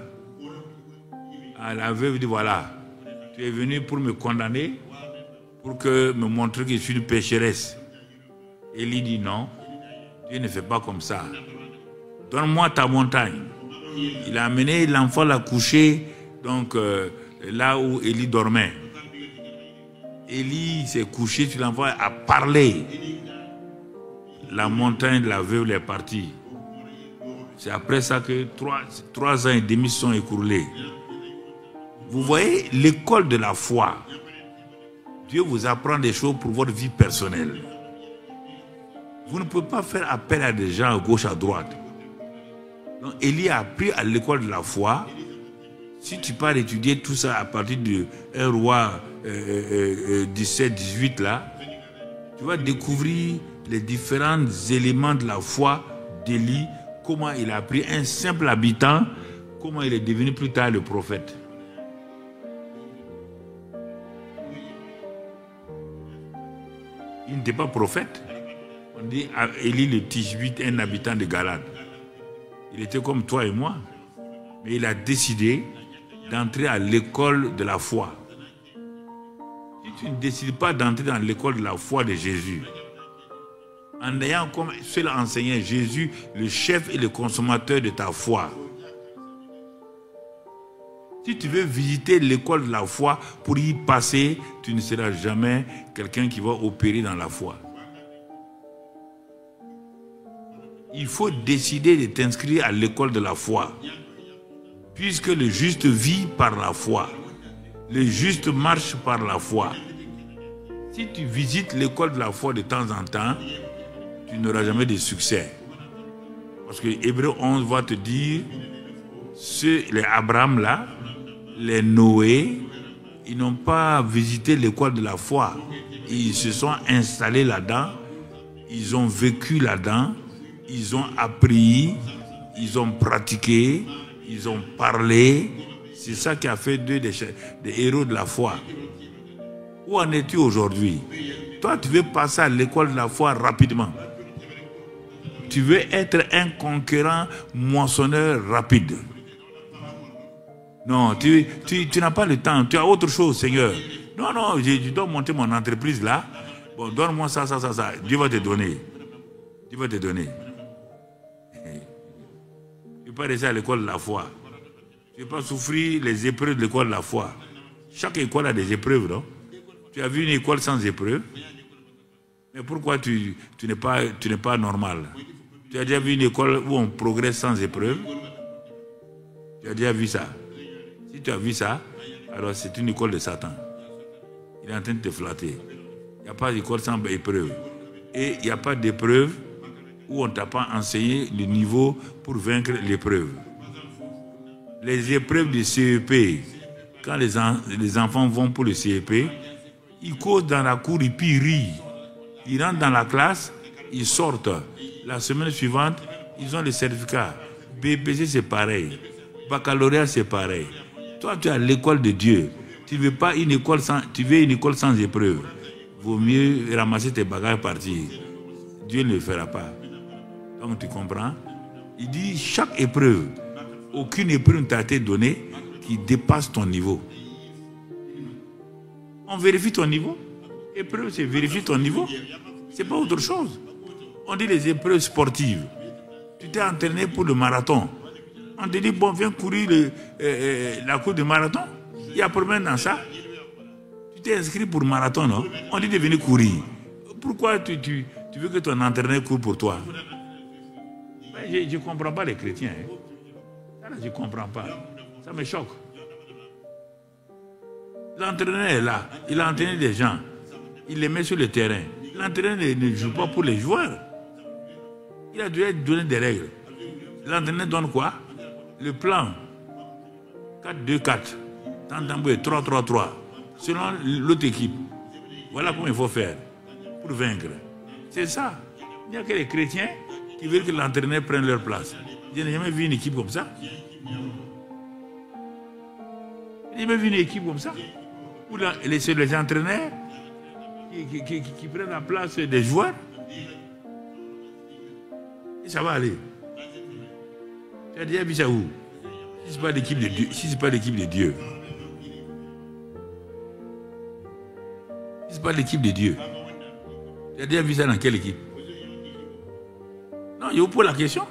La veuve dit, voilà, tu es venu pour me condamner, pour me montrer que je suis une pécheresse. Élie dit non, Dieu ne fait pas comme ça. Donne-moi ta montagne. Il a amené l'enfant, l'a couché, donc là où Élie dormait. Élie s'est couché sur l'enfant, a parlé. La montagne de la veuve est partie. C'est après ça que 3 ans et demi sont écoulés. Vous voyez l'école de la foi. Dieu vous apprend des choses pour votre vie personnelle. Vous ne pouvez pas faire appel à des gens à gauche, à droite. Donc Élie a appris à l'école de la foi. Si tu pars étudier tout ça à partir de 1 roi 17, 18 là, tu vas découvrir les différents éléments de la foi d'Élie, comment il a pris un simple habitant, comment il est devenu plus tard le prophète. Il n'était pas prophète. On dit Élie le Tishbite, un habitant de Galade. Il était comme toi et moi. Mais il a décidé d'entrer à l'école de la foi. Si tu ne décides pas d'entrer dans l'école de la foi de Jésus, en ayant comme seul enseignant Jésus, le chef et le consommateur de ta foi, si tu veux visiter l'école de la foi pour y passer, tu ne seras jamais quelqu'un qui va opérer dans la foi. Il faut décider de t'inscrire à l'école de la foi. Puisque le juste vit par la foi. Le juste marche par la foi. Si tu visites l'école de la foi de temps en temps, tu n'auras jamais de succès. Parce que Hébreux 11 va te dire, les Abraham là, les Noé, ils n'ont pas visité l'école de la foi. Ils se sont installés là-dedans, ils ont vécu là-dedans, ils ont appris, ils ont pratiqué, ils ont parlé. C'est ça qui a fait d'eux des héros de la foi. Où en es-tu aujourd'hui? Toi, tu veux passer à l'école de la foi rapidement. Tu veux être un conquérant moissonneur rapide. Non, tu n'as pas le temps. Tu as autre chose, Seigneur. Non, je dois monter mon entreprise là. Bon, donne-moi ça. Dieu va te donner. Dieu va te donner. Tu ne peux pas rester à l'école de la foi. Tu ne peux pas souffrir les épreuves de l'école de la foi. Chaque école a des épreuves, non? Tu as vu une école sans épreuve? Mais pourquoi tu n'es pas normal? Tu as déjà vu une école où on progresse sans épreuve? Tu as déjà vu ça? Si tu as vu ça, alors c'est une école de Satan. Il est en train de te flatter. Il n'y a pas d'école sans épreuve. Et il n'y a pas d'épreuve où on ne t'a pas enseigné le niveau pour vaincre l'épreuve. Les épreuves de CEP, quand les enfants vont pour le CEP, ils causent dans la cour et puis ils rient. Ils rentrent dans la classe, ils sortent. La semaine suivante, ils ont les certificats. BPC, c'est pareil. Baccalauréat, c'est pareil. Toi, tu es à l'école de Dieu. Tu veux pas une école sans épreuve. Vaut mieux ramasser tes bagages et partir. Dieu ne le fera pas. Donc tu comprends? Il dit chaque épreuve, aucune épreuve ne t'a été donnée qui dépasse ton niveau. On vérifie ton niveau. Épreuve, c'est vérifier ton niveau. C'est pas autre chose. On dit les épreuves sportives. Tu t'es entraîné pour le marathon. On te dit, bon, viens courir la course de marathon. Il y a problème dans ça. Tu t'es inscrit pour le marathon, non? On dit de venir courir. Pourquoi tu veux que ton entraîneur court pour toi? Je ne comprends pas les chrétiens. Hein. Ça, je ne comprends pas. Ça me choque. L'entraîneur est là. Il a entraîné des gens. Il les met sur le terrain. L'entraîneur ne joue pas pour les joueurs. Il a dû donner des règles. L'entraîneur donne quoi? Le plan 4-2-4. Tantamboué 3-3-3. Selon l'autre équipe. Voilà comment il faut faire pour vaincre. C'est ça. Il n'y a que les chrétiens qui veulent que l'entraîneur prenne leur place. Je n'ai jamais vu une équipe comme ça. Je n'ai jamais vu une équipe comme ça. Où les entraîneurs qui prennent la place des joueurs. Et ça va aller. Tu as déjà vu ça où? Si ce n'est pas l'équipe de Dieu. Si ce n'est pas l'équipe de Dieu. Si ce n'est pas l'équipe de Dieu. Tu as déjà vu ça dans quelle équipe? Non, je vous pose la question.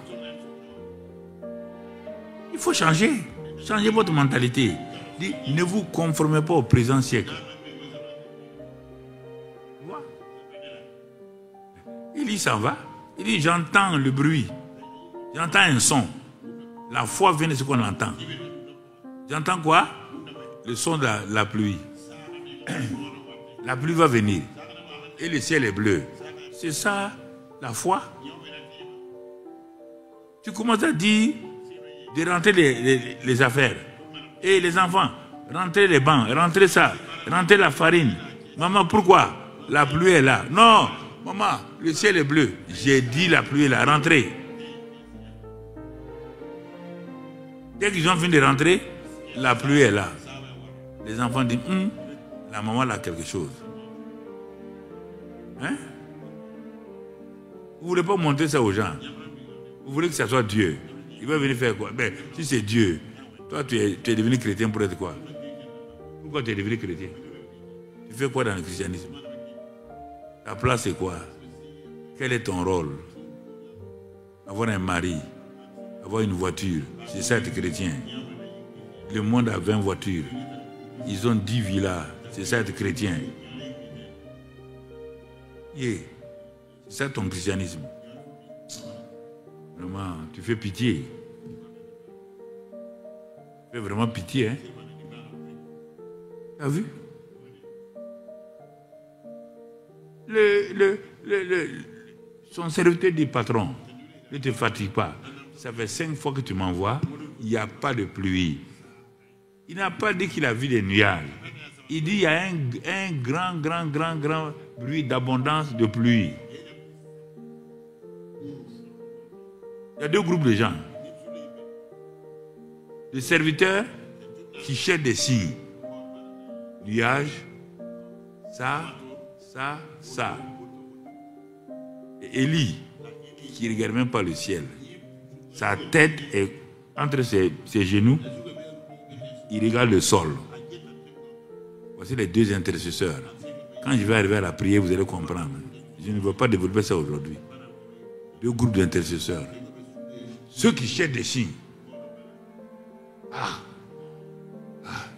Il faut changer. Changez votre mentalité. Dites, ne vous conformez pas au présent siècle. Il s'en va. Il dit, j'entends le bruit. J'entends un son. La foi vient de ce qu'on entend. J'entends quoi? Le son de la pluie. La pluie va venir. Et le ciel est bleu. C'est ça, la foi. Tu commences à dire de rentrer les affaires. Et les enfants, rentrez les bancs, rentrez ça, rentrez la farine. Maman, pourquoi? La pluie est là. Non, maman, le ciel est bleu. J'ai dit la pluie est là, rentrez. Dès qu'ils ont fini de rentrer, la pluie est là. Les enfants disent, la maman a quelque chose. Hein? Vous ne voulez pas montrer ça aux gens. Vous voulez que ça soit Dieu. Il va venir faire quoi? Ben, si c'est Dieu, toi tu es devenu chrétien pour être quoi? Pourquoi tu es devenu chrétien? Tu fais quoi dans le christianisme? Ta place c'est quoi? Quel est ton rôle? Avoir un mari, avoir une voiture, c'est ça être chrétien. Le monde a 20 voitures. Ils ont 10 villas, c'est ça être chrétien. Yeah. C'est ça ton christianisme. Vraiment, tu fais pitié. Tu fais vraiment pitié, hein? T'as vu? Son serviteur dit, patron, ne te fatigue pas. Ça fait 5 fois que tu m'envoies, il n'y a pas de pluie. Il n'a pas dit qu'il a vu des nuages. Il dit qu'il y a un grand bruit d'abondance de pluie. Il y a 2 groupes de gens. Les serviteurs qui cherchent des signes. Nuages, ça. Et Élie, qui ne regarde même pas le ciel. Sa tête est entre ses genoux. Il regarde le sol. Voici les 2 intercesseurs. Quand je vais arriver à la prière, vous allez comprendre. Je ne veux pas développer ça aujourd'hui. 2 groupes d'intercesseurs. Ceux qui cherchent des signes.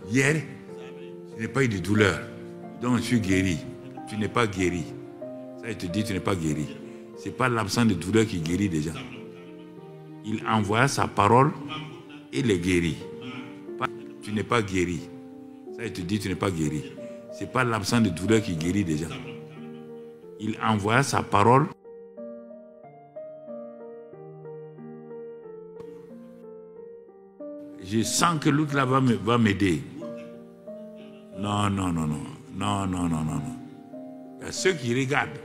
Hier, je n'ai pas eu de douleur. Donc je suis guéri. Tu n'es pas guéri. Ça, il te dit, tu n'es pas guéri. Ce n'est pas l'absence de douleur qui guérit les gens. Il envoie sa parole et les guérit. Tu n'es pas guéri. Ça, il te dit, tu n'es pas guéri. Ce n'est pas l'absence de douleur qui guérit les gens. Il envoie sa parole. Je sens que l'autre là va m'aider. Non, non, non, non. Non, non, non, non, non. Il y a ceux qui regardent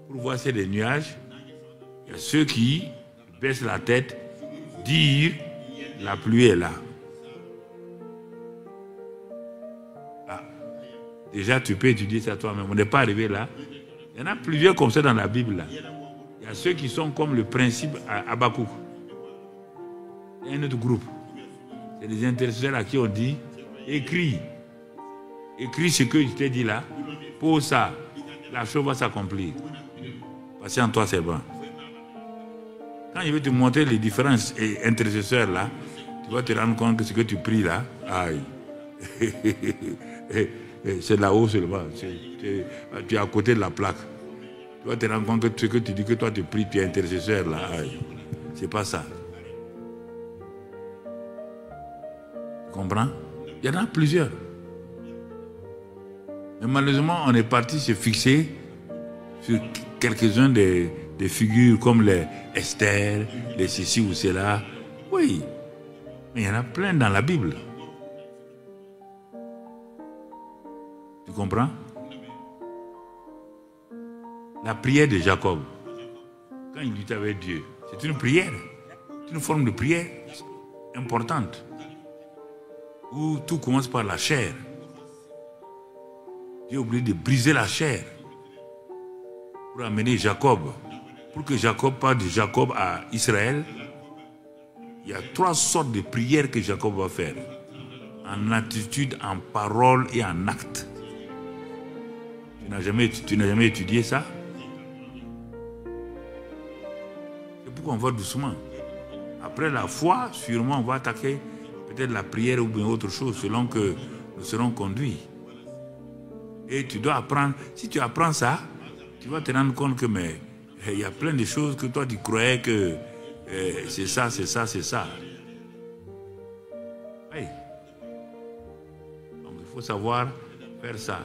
pour voir s'il y a des nuages. Il y a ceux qui baissent la tête, dire la pluie est là. Ah. Déjà, tu peux étudier ça toi-même. On n'est pas arrivé là. Il y en a plusieurs comme ça dans la Bible. Là. Il y a ceux qui sont comme le principe à Habakkuk. Il y a un autre groupe. C'est des intercesseurs à qui on dit écris. Écris ce que je t'ai dit là. Pour ça, la chose va s'accomplir. Parce qu'en toi, c'est bon. Quand je vais te montrer les différents intercesseurs là, tu vas te rendre compte que ce que tu pries là, aïe. C'est là-haut seulement. Tu es à côté de la plaque. Tu vas te rendre compte que ce que tu dis que toi tu pries, tu es intercesseur là, aïe. C'est pas ça. Tu comprends? Il y en a plusieurs. Mais malheureusement, on est parti se fixer sur quelques-uns des figures comme les Esther, les ceci ou cela. Oui, mais il y en a plein dans la Bible. Tu comprends? La prière de Jacob, quand il luttait avec Dieu, c'est une prière. C'est une forme de prière importante. Où tout commence par la chair. Dieu a oublié de briser la chair pour amener Jacob. Pour que Jacob parte de Jacob à Israël, il y a 3 sortes de prières que Jacob va faire. En attitude, en parole et en acte. Tu n'as jamais étudié ça? C'est pourquoi on va doucement. Après la foi, sûrement on va attaquer peut-être la prière ou bien autre chose selon que nous serons conduits. Et tu dois apprendre. Si tu apprends ça, tu vas te rendre compte que il y a plein de choses que toi tu croyais que c'est ça, c'est ça, c'est ça. Oui. Donc il faut savoir faire ça.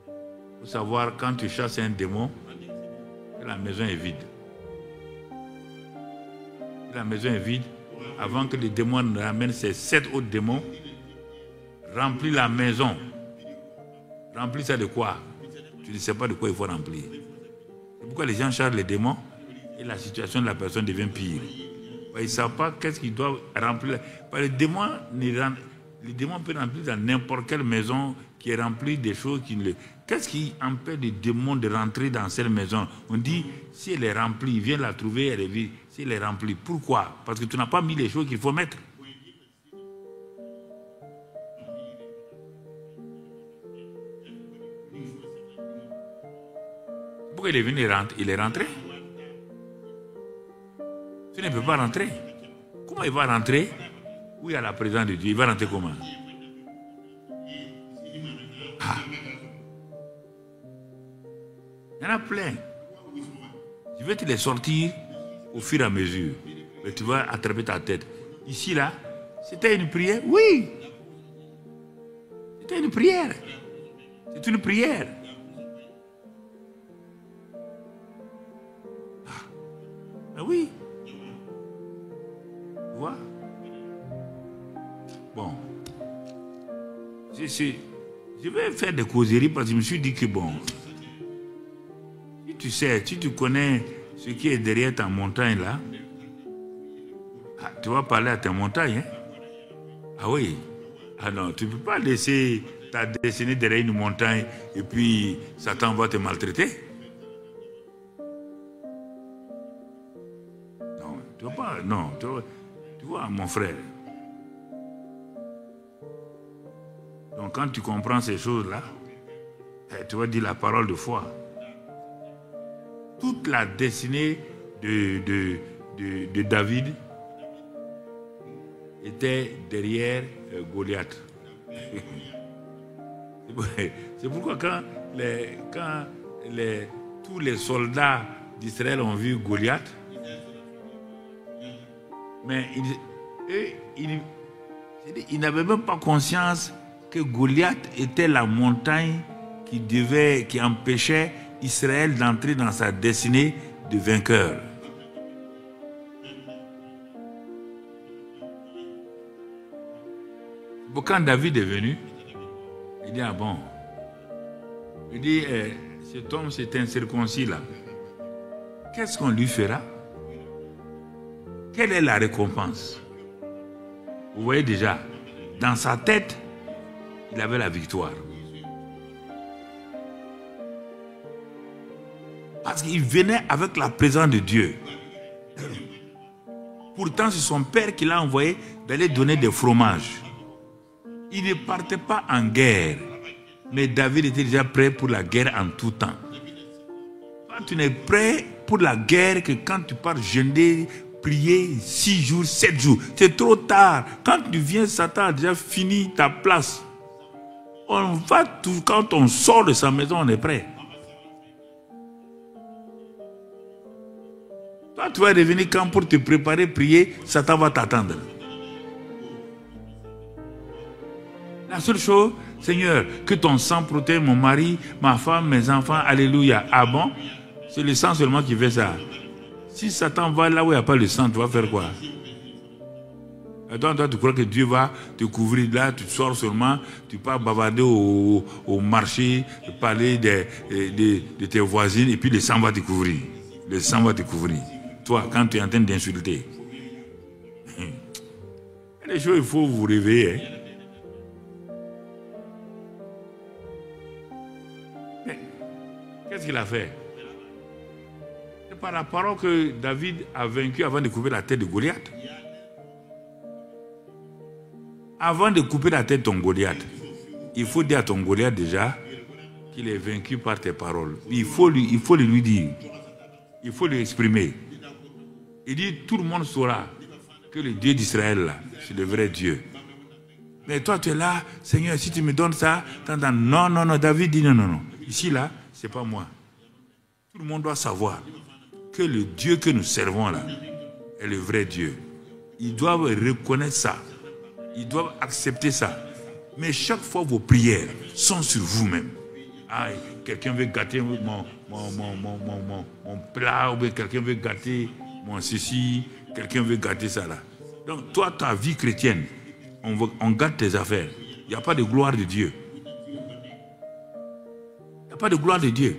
Il faut savoir quand tu chasses un démon, que la maison est vide. Si la maison est vide, avant que le démon ne ramène ses 7 autres démons, remplis la maison. Remplis ça de quoi? Tu ne sais pas de quoi il faut remplir. C'est pourquoi les gens chargent les démons et la situation de la personne devient pire. Ils ne savent pas qu'est-ce qu'ils doivent remplir. Les démons peuvent remplir dans n'importe quelle maison qui est remplie des choses qui ne... Qu'est-ce qui empêche les démons de rentrer dans cette maison? On dit, si elle est remplie, viens la trouver, elle est vide. Si elle est remplie, pourquoi? Parce que tu n'as pas mis les choses qu'il faut mettre. Pourquoi il est venu, il est rentré? Tu ne peux pas rentrer. Comment il va rentrer où il y a la présence de Dieu? Il va rentrer comment? Ah. Il y en a plein. Je vais te les sortir au fur et à mesure. Mais tu vas attraper ta tête. Ici, là, c'était une prière? Oui. C'était une prière. C'est une prière. Ah oui. Tu vois? Bon. Je vais faire des causeries parce que je me suis dit que bon, si tu sais, si tu connais ce qui est derrière ta montagne là, tu vas parler à ta montagne. Hein? Ah oui. Ah non, tu ne peux pas laisser ta destinée derrière une montagne et puis Satan va te maltraiter. Non, tu ne vas pas. Non, tu vois, mon frère. Donc quand tu comprends ces choses-là, tu vas dire la parole de foi. Toute la destinée de David était derrière Goliath. C'est pourquoi quand tous les soldats d'Israël ont vu Goliath, mais ils n'avaient même pas conscience que Goliath était la montagne qui empêchait Israël d'entrer dans sa destinée de vainqueur. Quand David est venu, Il dit, ah bon. Il dit, cet homme, c'est incirconcis là. Qu'est-ce qu'on lui fera? Quelle est la récompense? Vous voyez déjà, dans sa tête, il avait la victoire. Parce qu'il venait avec la présence de Dieu. Pourtant, c'est son père qui l'a envoyé d'aller donner des fromages. Il ne partait pas en guerre. Mais David était déjà prêt pour la guerre en tout temps. Toi, tu n'es prêt pour la guerre que quand tu pars jeûner, prier 6 jours, 7 jours. C'est trop tard. Quand tu viens, Satan a déjà fini ta place. Quand on sort de sa maison, on est prêt. Toi, tu vas revenir quand pour te préparer, prier, Satan va t'attendre. La seule chose, Seigneur, que ton sang protège mon mari, ma femme, mes enfants, alléluia. Ah bon? C'est le sang seulement qui fait ça. Si Satan va là où il n'y a pas le sang, tu vas faire quoi? Et toi, tu crois que Dieu va te couvrir là, tu sors seulement, tu pars bavarder au marché, parler de tes voisines, et puis le sang va te couvrir. Le sang va te couvrir. Toi, quand tu es en train d'insulter. Les choses, il faut vous réveiller. Mais qu'est-ce qu'il a fait? C'est par la parole que David a vaincu avant de couper la tête de Goliath. Avant de couper la tête de ton Goliath, il faut dire à ton Goliath déjà qu'il est vaincu par tes paroles. Il faut lui dire. Il faut lui exprimer. Il dit, tout le monde saura que le Dieu d'Israël, c'est le vrai Dieu. Mais toi, tu es là, Seigneur, si tu me donnes ça, non, David dit non. Ici, là, c'est pas moi. Tout le monde doit savoir que le Dieu que nous servons là est le vrai Dieu. Ils doivent reconnaître ça. Ils doivent accepter ça. Mais chaque fois, vos prières sont sur vous-même. Ah, quelqu'un veut gâter mon plat, ou bien quelqu'un veut gâter mon ceci, quelqu'un veut gâter ça là. Donc, toi, ta vie chrétienne, on gâte tes affaires. Il n'y a pas de gloire de Dieu. Il n'y a pas de gloire de Dieu.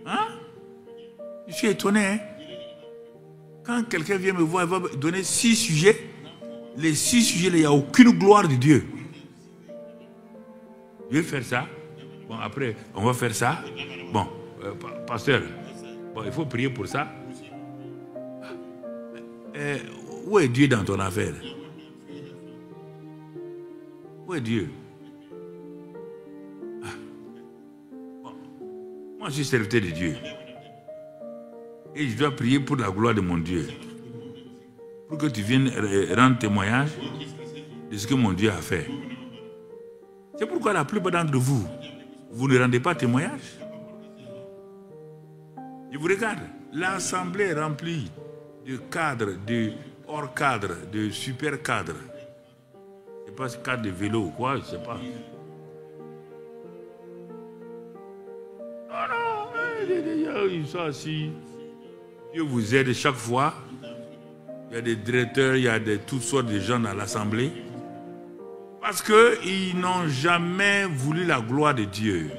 Hein? Je suis étonné. Hein? Quand quelqu'un vient me voir, il va me donner 6 sujets. Les 6 sujets, il n'y a aucune gloire de Dieu. Je vais faire ça. Bon, après, on va faire ça. Bon, pasteur, bon, il faut prier pour ça. Où est Dieu dans ton affaire? Où est Dieu? Bon, moi, je suis serviteur de Dieu. Et je dois prier pour la gloire de mon Dieu. Pour que tu viennes rendre témoignage de ce que mon Dieu a fait. C'est pourquoi la plupart d'entre vous, vous ne rendez pas témoignage. Je vous regarde. L'assemblée est remplie de cadres, de hors cadres, de super cadres. Je ne sais pas si cadre de vélo ou quoi, je ne sais pas. Non, ils sont assis. Dieu vous aide chaque fois. Il y a des directeurs, il y a toutes sortes de gens dans l'assemblée. Parce qu'ils n'ont jamais voulu la gloire de Dieu.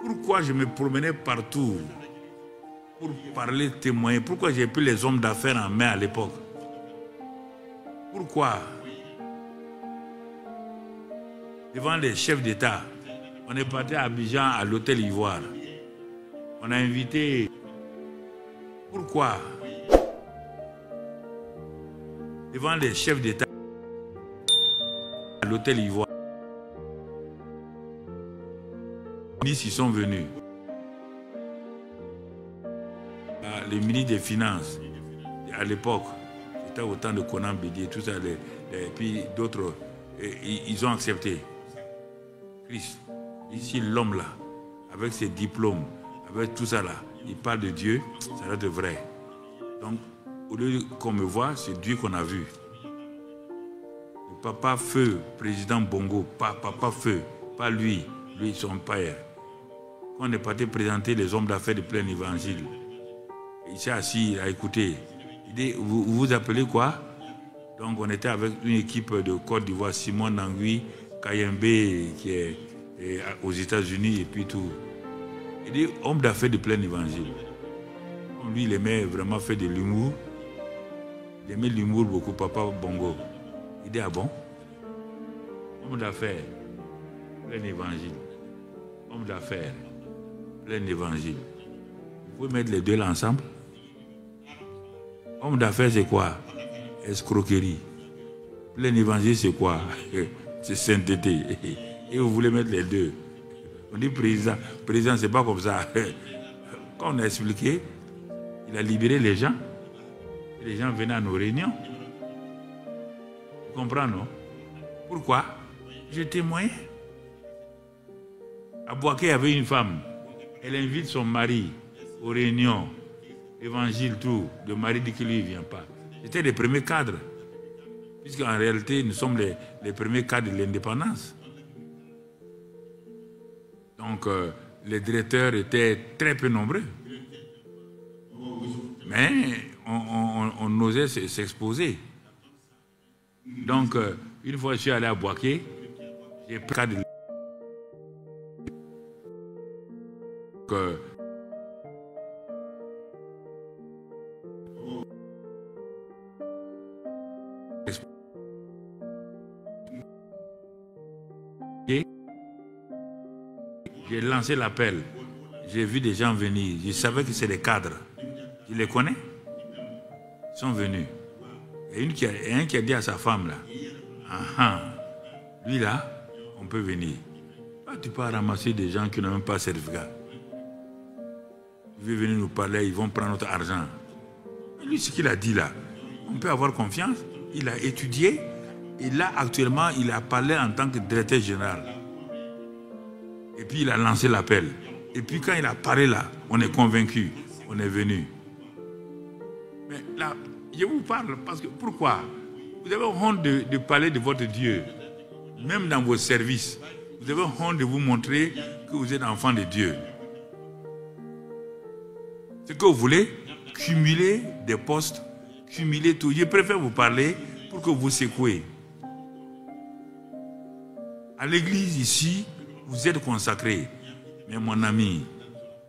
Pourquoi je me promenais partout pour parler, témoigner? Pourquoi j'ai pris les hommes d'affaires en main à l'époque? Pourquoi? Devant les chefs d'État, on est parti à Abidjan à l'hôtel Ivoire. On a invité. Pourquoi? Devant les chefs d'État à l'hôtel Ivoire. Les ministres sont venus. Les ministres des Finances, à l'époque, c'était au temps de Conan Bédié, tout ça, et puis d'autres, ils ont accepté. Christ, ici l'homme là, avec ses diplômes, avec tout ça là, il parle de Dieu, ça doit être vrai. Donc, au lieu qu'on me voit, c'est Dieu qu'on a vu. Le papa Feu, président Bongo, pas papa Feu, pas lui, son père. Quand on est parti présenter les hommes d'affaires de plein évangile, il s'est assis, il a écouté. Il dit, vous vous appelez quoi? Donc on était avec une équipe de Côte d'Ivoire, Simon Nangui, Kayembe qui est aux États-Unis et puis tout. Il dit homme d'affaires de plein évangile. Lui, il aimait vraiment faire de l'humour. Il aimait l'humour beaucoup, Papa Bongo. Il dit ah bon? Homme d'affaires, plein évangile. Homme d'affaires, plein évangile. Vous pouvez mettre les deux là ensemble? Homme d'affaires, c'est quoi? Escroquerie. Plein évangile, c'est quoi? C'est sainteté. Et vous voulez mettre les deux. On dit président. Président, c'est pas comme ça. Quand on a expliqué, il a libéré les gens. Les gens venaient à nos réunions. Vous comprenez, non? Pourquoi? Je témoignais. À Boaké, il y avait une femme. Elle invite son mari aux réunions. Évangile, tout. Le mari dit que lui, il ne vient pas. C'était les premiers cadres. Puisqu'en réalité, nous sommes les premiers cadres de l'indépendance. Donc, les directeurs étaient très peu nombreux. Mais on osait s'exposer. Donc, une fois que je suis allé à Boaké, j'ai pris cadre. J'ai lancé l'appel. J'ai vu des gens venir. Je savais que c'est des cadres. Je les connais. Ils sont venus. Et un qui a dit à sa femme là, lui là, on peut venir. Tu peux ramasser des gens qui n'ont même pas de certificat. Ils veulent venir nous parler, ils vont prendre notre argent. Et lui, ce qu'il a dit là, on peut avoir confiance. Il a étudié. Et là, actuellement, il a parlé en tant que directeur général. Et puis, il a lancé l'appel. Et puis, quand il a parlé là, on est convaincu. On est venu. Mais là, je vous parle parce que, pourquoi? Vous avez honte de parler de votre Dieu. Même dans vos services. Vous avez honte de vous montrer que vous êtes enfant de Dieu. Ce que vous voulez, cumuler des postes, cumuler tout. Je préfère vous parler pour que vous secouez. À l'église ici, vous êtes consacré. Mais mon ami,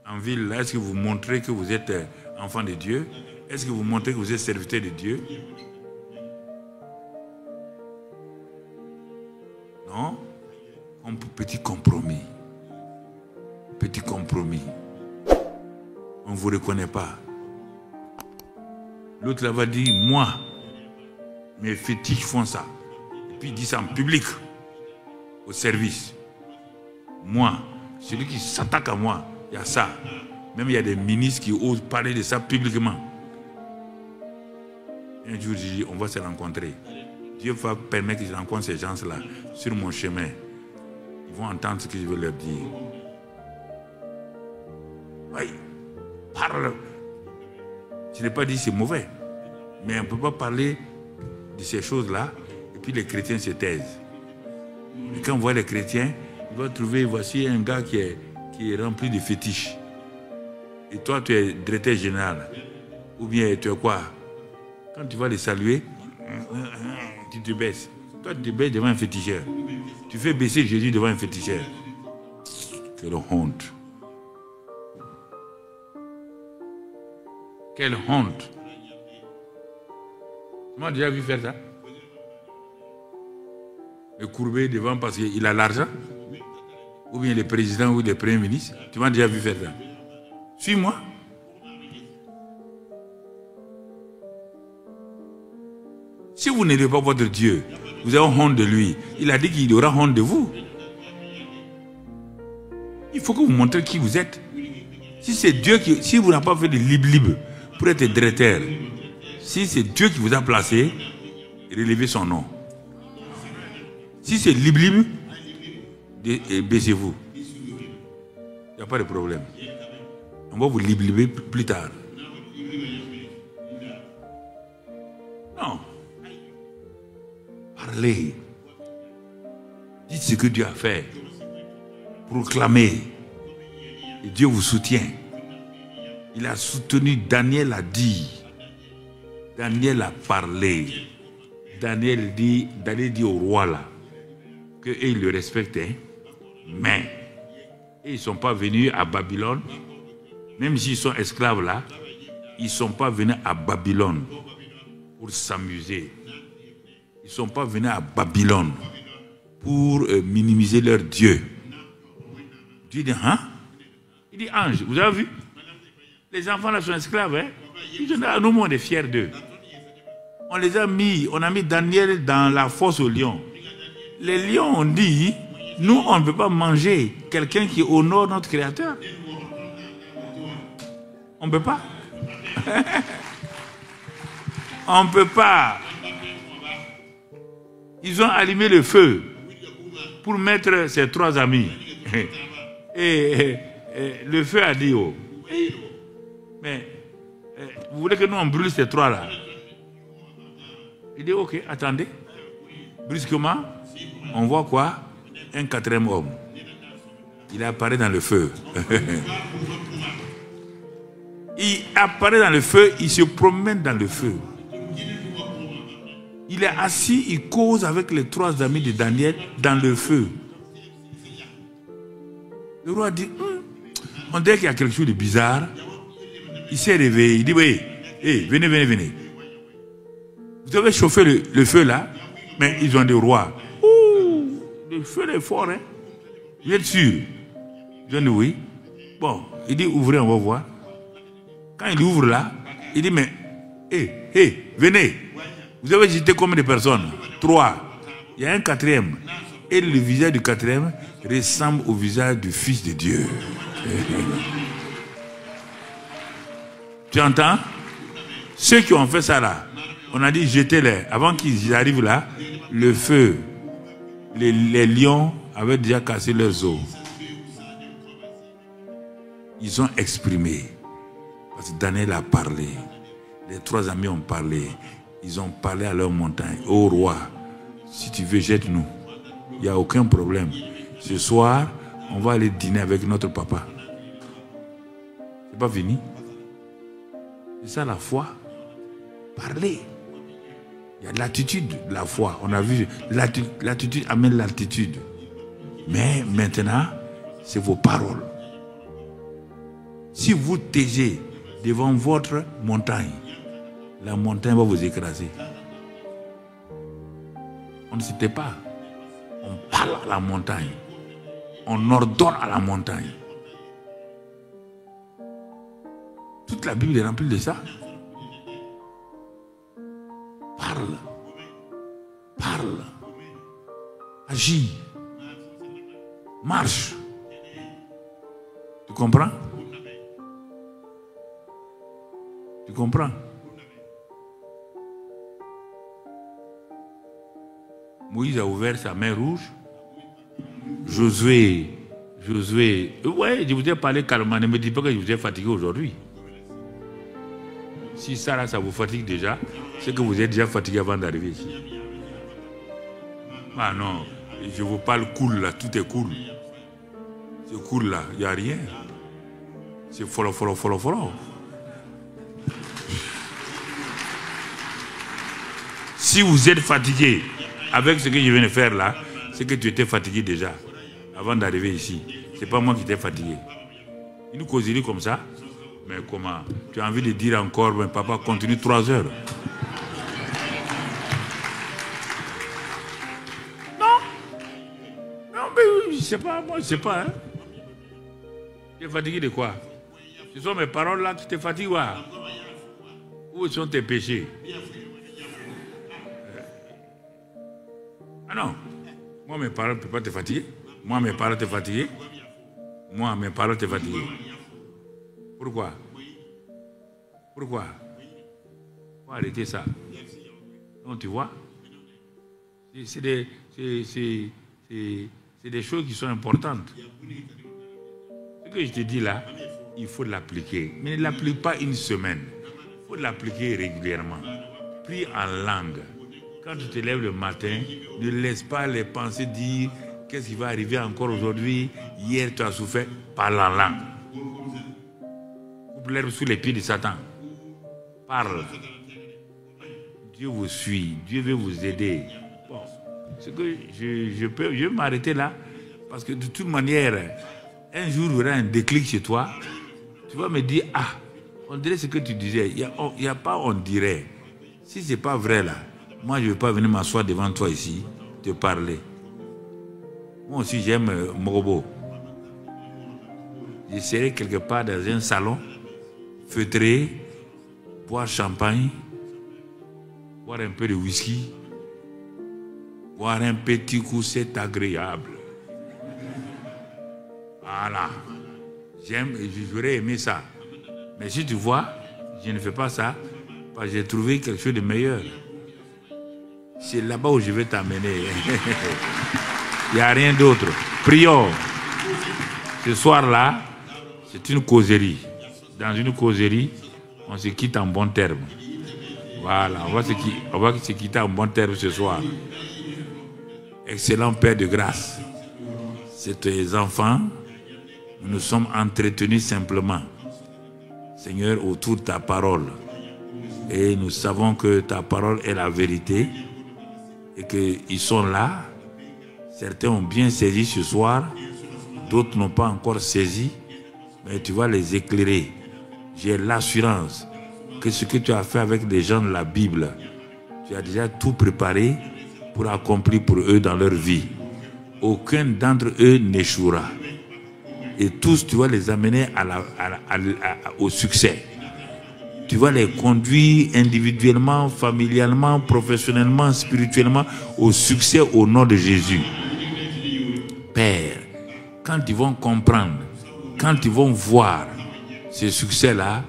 en ville, est-ce que vous montrez que vous êtes enfant de Dieu? Est-ce que vous montrez que vous êtes serviteur de Dieu? Non? Comme petit compromis. Petit compromis. On ne vous reconnaît pas. L'autre là va dire, moi, mes fétiches font ça. Et puis il dit ça en public, au service. Moi, celui qui s'attaque à moi, il y a ça. Même il y a des ministres qui osent parler de ça publiquement. Un jour, je dis, on va se rencontrer. Dieu va permettre que je rencontre ces gens-là sur mon chemin. Ils vont entendre ce que je veux leur dire. Oui, parle. Je n'ai pas dit que c'est mauvais. Mais on ne peut pas parler de ces choses-là et puis les chrétiens se taisent. Et quand on voit les chrétiens, il va trouver, voici un gars qui est rempli de fétiches. Et toi, tu es directeur général. Ou bien tu es quoi? Quand tu vas les saluer, tu te baisses. Toi, tu te baisses devant un féticheur. Tu fais baisser Jésus devant un féticheur. Quelle honte. Quelle honte. Tu m'as déjà vu faire ça? Le courber devant parce qu'il a l'argent? Ou bien le président ou le premier ministre? Tu m'as déjà vu faire ça? Suis-moi. Si vous n'aidez pas votre Dieu, vous avez honte de lui. Il a dit qu'il aura honte de vous. Il faut que vous montrez qui vous êtes. Si c'est Dieu qui... Si vous n'avez pas fait de libre pour être directeur, si c'est Dieu qui vous a placé, relevez son nom. Si c'est libre, baissez-vous. Il n'y a pas de problème. On va vous libérer plus tard. Non. Parlez. Dites ce que Dieu a fait. Proclamez. Et Dieu vous soutient. Il a soutenu, Daniel a dit. Daniel a parlé. Daniel dit au roi là, qu'ils le respectaient, mais ils ne sont pas venus à Babylone, même s'ils sont esclaves là, ils ne sont pas venus à Babylone pour s'amuser. Ils ne sont pas venus à Babylone pour minimiser leur Dieu. Dieu dit, hein? Il dit, ange, vous avez vu? Les enfants là sont esclaves, hein? Ils sont là, nous, on est fiers d'eux. On les a mis, on a mis Daniel dans la fosse aux lions. Les lions ont dit, nous, on ne peut pas manger quelqu'un qui honore notre Créateur. On ne peut pas. On ne peut pas. Ils ont allumé le feu pour mettre ses 3 amis. Et le feu a dit, oh, mais vous voulez que nous on brûle ces 3 là? Il dit, ok, attendez. Brusquement, on voit quoi? Un 4e homme. Il apparaît dans le feu. Il apparaît dans le feu, il se promène dans le feu. Il est assis, il cause avec les 3 amis de Daniel dans le feu. Le roi dit, on dirait qu'il y a quelque chose de bizarre. Il s'est réveillé, il dit, oui, hey, venez. Vous avez chauffé le feu là, mais ils ont des rois. Ouh, le feu est fort, hein? Vous êtes sûr? Ils ont dit oui. Bon, il dit, ouvrez, on va voir. Quand il ouvre là, il dit, mais, venez. Vous avez jeté combien de personnes? 3. Il y a un 4e. Et le visage du 4e ressemble au visage du Fils de Dieu. Tu entends? Ceux qui ont fait ça là, on a dit jetez-les. Avant qu'ils arrivent là, le feu, les lions avaient déjà cassé leurs os. Ils ont exprimé. Parce que Daniel a parlé. Les 3 amis ont parlé. Ils ont parlé à leur montagne. Ô roi, si tu veux, jette-nous. Il n'y a aucun problème. Ce soir, on va aller dîner avec notre papa. C'est pas fini. C'est ça la foi. Parler. Il y a de l'attitude de la foi. On a vu, l'attitude amène l'altitude. Mais maintenant, c'est vos paroles. Si vous taisez devant votre montagne, la montagne va vous écraser. On ne se tait pas. On parle à la montagne. On ordonne à la montagne. Toute la Bible est remplie de ça. Parle. Parle. Agis. Marche. Tu comprends? Tu comprends? Moïse a ouvert sa main rouge. Josué, ouais, je vous ai parlé calmement, ne me dites pas que je vous ai fatigué aujourd'hui. Si ça là, ça vous fatigue déjà, c'est que vous êtes déjà fatigué avant d'arriver ici. Ah non, je vous parle cool là, tout est cool. C'est cool là, il n'y a rien. C'est follow. Si vous êtes fatigué avec ce que je viens de faire là, c'est que tu étais fatigué déjà avant d'arriver ici. C'est pas moi qui t'ai fatigué. Il nous causerait comme ça. Mais comment? Tu as envie de dire encore, mais papa, continue 3 heures. Non, mais je sais pas, moi je sais pas. Hein? Tu es fatigué de quoi? Ce sont mes paroles là qui te fatiguent. Où sont tes péchés? Ah non, moi mes paroles ne peuvent pas te fatiguer. Moi mes paroles te fatiguent. Moi mes paroles te fatiguent. Pourquoi? Pourquoi arrêter ça? Donc tu vois, c'est des choses qui sont importantes. Ce que je te dis là, il faut l'appliquer. Mais ne l'applique pas une semaine. Il faut l'appliquer régulièrement. Prie en langue. Quand tu te lèves le matin, ne laisse pas les pensées dire qu'est-ce qui va arriver encore aujourd'hui. Hier tu as souffert. Parle en langue. Coupe l'herbe sous les pieds de Satan. Parle. Dieu vous suit, Dieu veut vous aider. Bon, ce que je vais m'arrêter là, parce que de toute manière, un jour, il y aura un déclic chez toi. Tu vas me dire, ah, on dirait ce que tu disais. Il n'y a pas on dirait. Si ce n'est pas vrai là, moi je ne vais pas venir m'asseoir devant toi ici, te parler. Moi aussi j'aime Morobo. Je serai quelque part dans un salon, feutré, boire champagne, boire un peu de whisky, boire un petit coup, c'est agréable. Voilà. J'aurais aimé ça. Mais si tu vois, je ne fais pas ça, parce que j'ai trouvé quelque chose de meilleur. C'est là-bas où je vais t'amener. Il n'y a rien d'autre. Prions. Ce soir-là, c'est une causerie. Dans une causerie, on se quitte en bon terme. Voilà, on va se quitter en bon terme ce soir. Excellent Père de grâce. C'est tes enfants. Nous nous sommes entretenus simplement, Seigneur, autour de ta parole. Et nous savons que ta parole est la vérité et qu'ils sont là. Certains ont bien saisi ce soir, d'autres n'ont pas encore saisi, mais tu vas les éclairer. J'ai l'assurance que ce que tu as fait avec les gens de la Bible, tu as déjà tout préparé pour accomplir pour eux dans leur vie. Aucun d'entre eux n'échouera. Et tous, tu vas les amener au succès. Tu vas les conduire individuellement, familialement, professionnellement, spirituellement au succès au nom de Jésus. Père, quand ils vont comprendre, quand ils vont voir ce succès-là,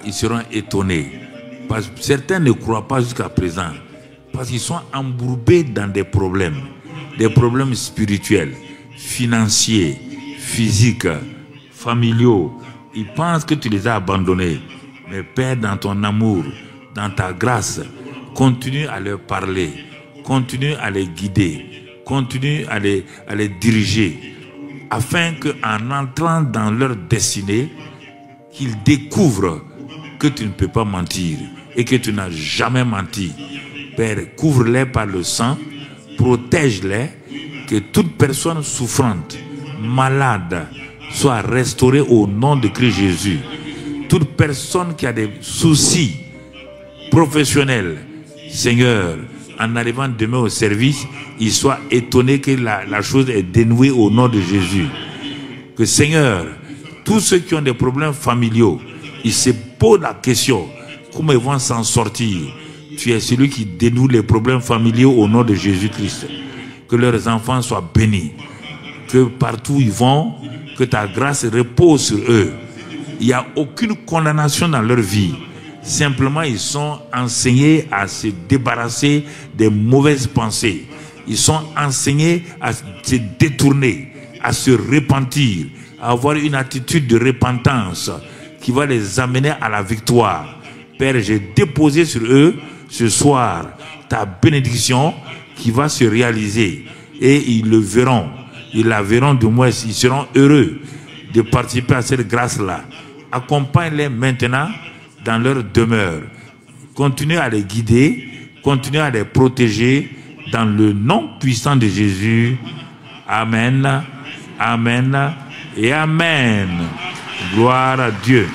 ils seront étonnés. Parce que certains ne croient pas jusqu'à présent. Parce qu'ils sont embourbés dans des problèmes spirituels, financiers, physiques, familiaux. Ils pensent que tu les as abandonnés. Mais Père, dans ton amour, dans ta grâce, continue à leur parler, continue à les guider, continue à les diriger, afin qu'en entrant dans leur destinée, qu'ils découvrent que tu ne peux pas mentir et que tu n'as jamais menti. Père, couvre-les par le sang, protège-les, que toute personne souffrante, malade, soit restaurée au nom de Christ Jésus. Toute personne qui a des soucis professionnels, Seigneur, en arrivant demain au service, il soit étonné que la chose est dénouée au nom de Jésus. Que Seigneur, tous ceux qui ont des problèmes familiaux, ils se posent la question, comment ils vont s'en sortir? Tu es celui qui dénoue les problèmes familiaux au nom de Jésus-Christ. Que leurs enfants soient bénis. Que partout où ils vont, que ta grâce repose sur eux. Il n'y a aucune condamnation dans leur vie. Simplement, ils sont enseignés à se débarrasser des mauvaises pensées. Ils sont enseignés à se détourner, à se repentir, à avoir une attitude de repentance qui va les amener à la victoire. Père, j'ai déposé sur eux ce soir ta bénédiction qui va se réaliser. Et ils le verront. Ils la verront du moins. Ils seront heureux de participer à cette grâce-là. Accompagne-les maintenant dans leur demeure. Continue à les guider, continue à les protéger dans le nom puissant de Jésus. Amen, amen et amen. Gloire à Dieu.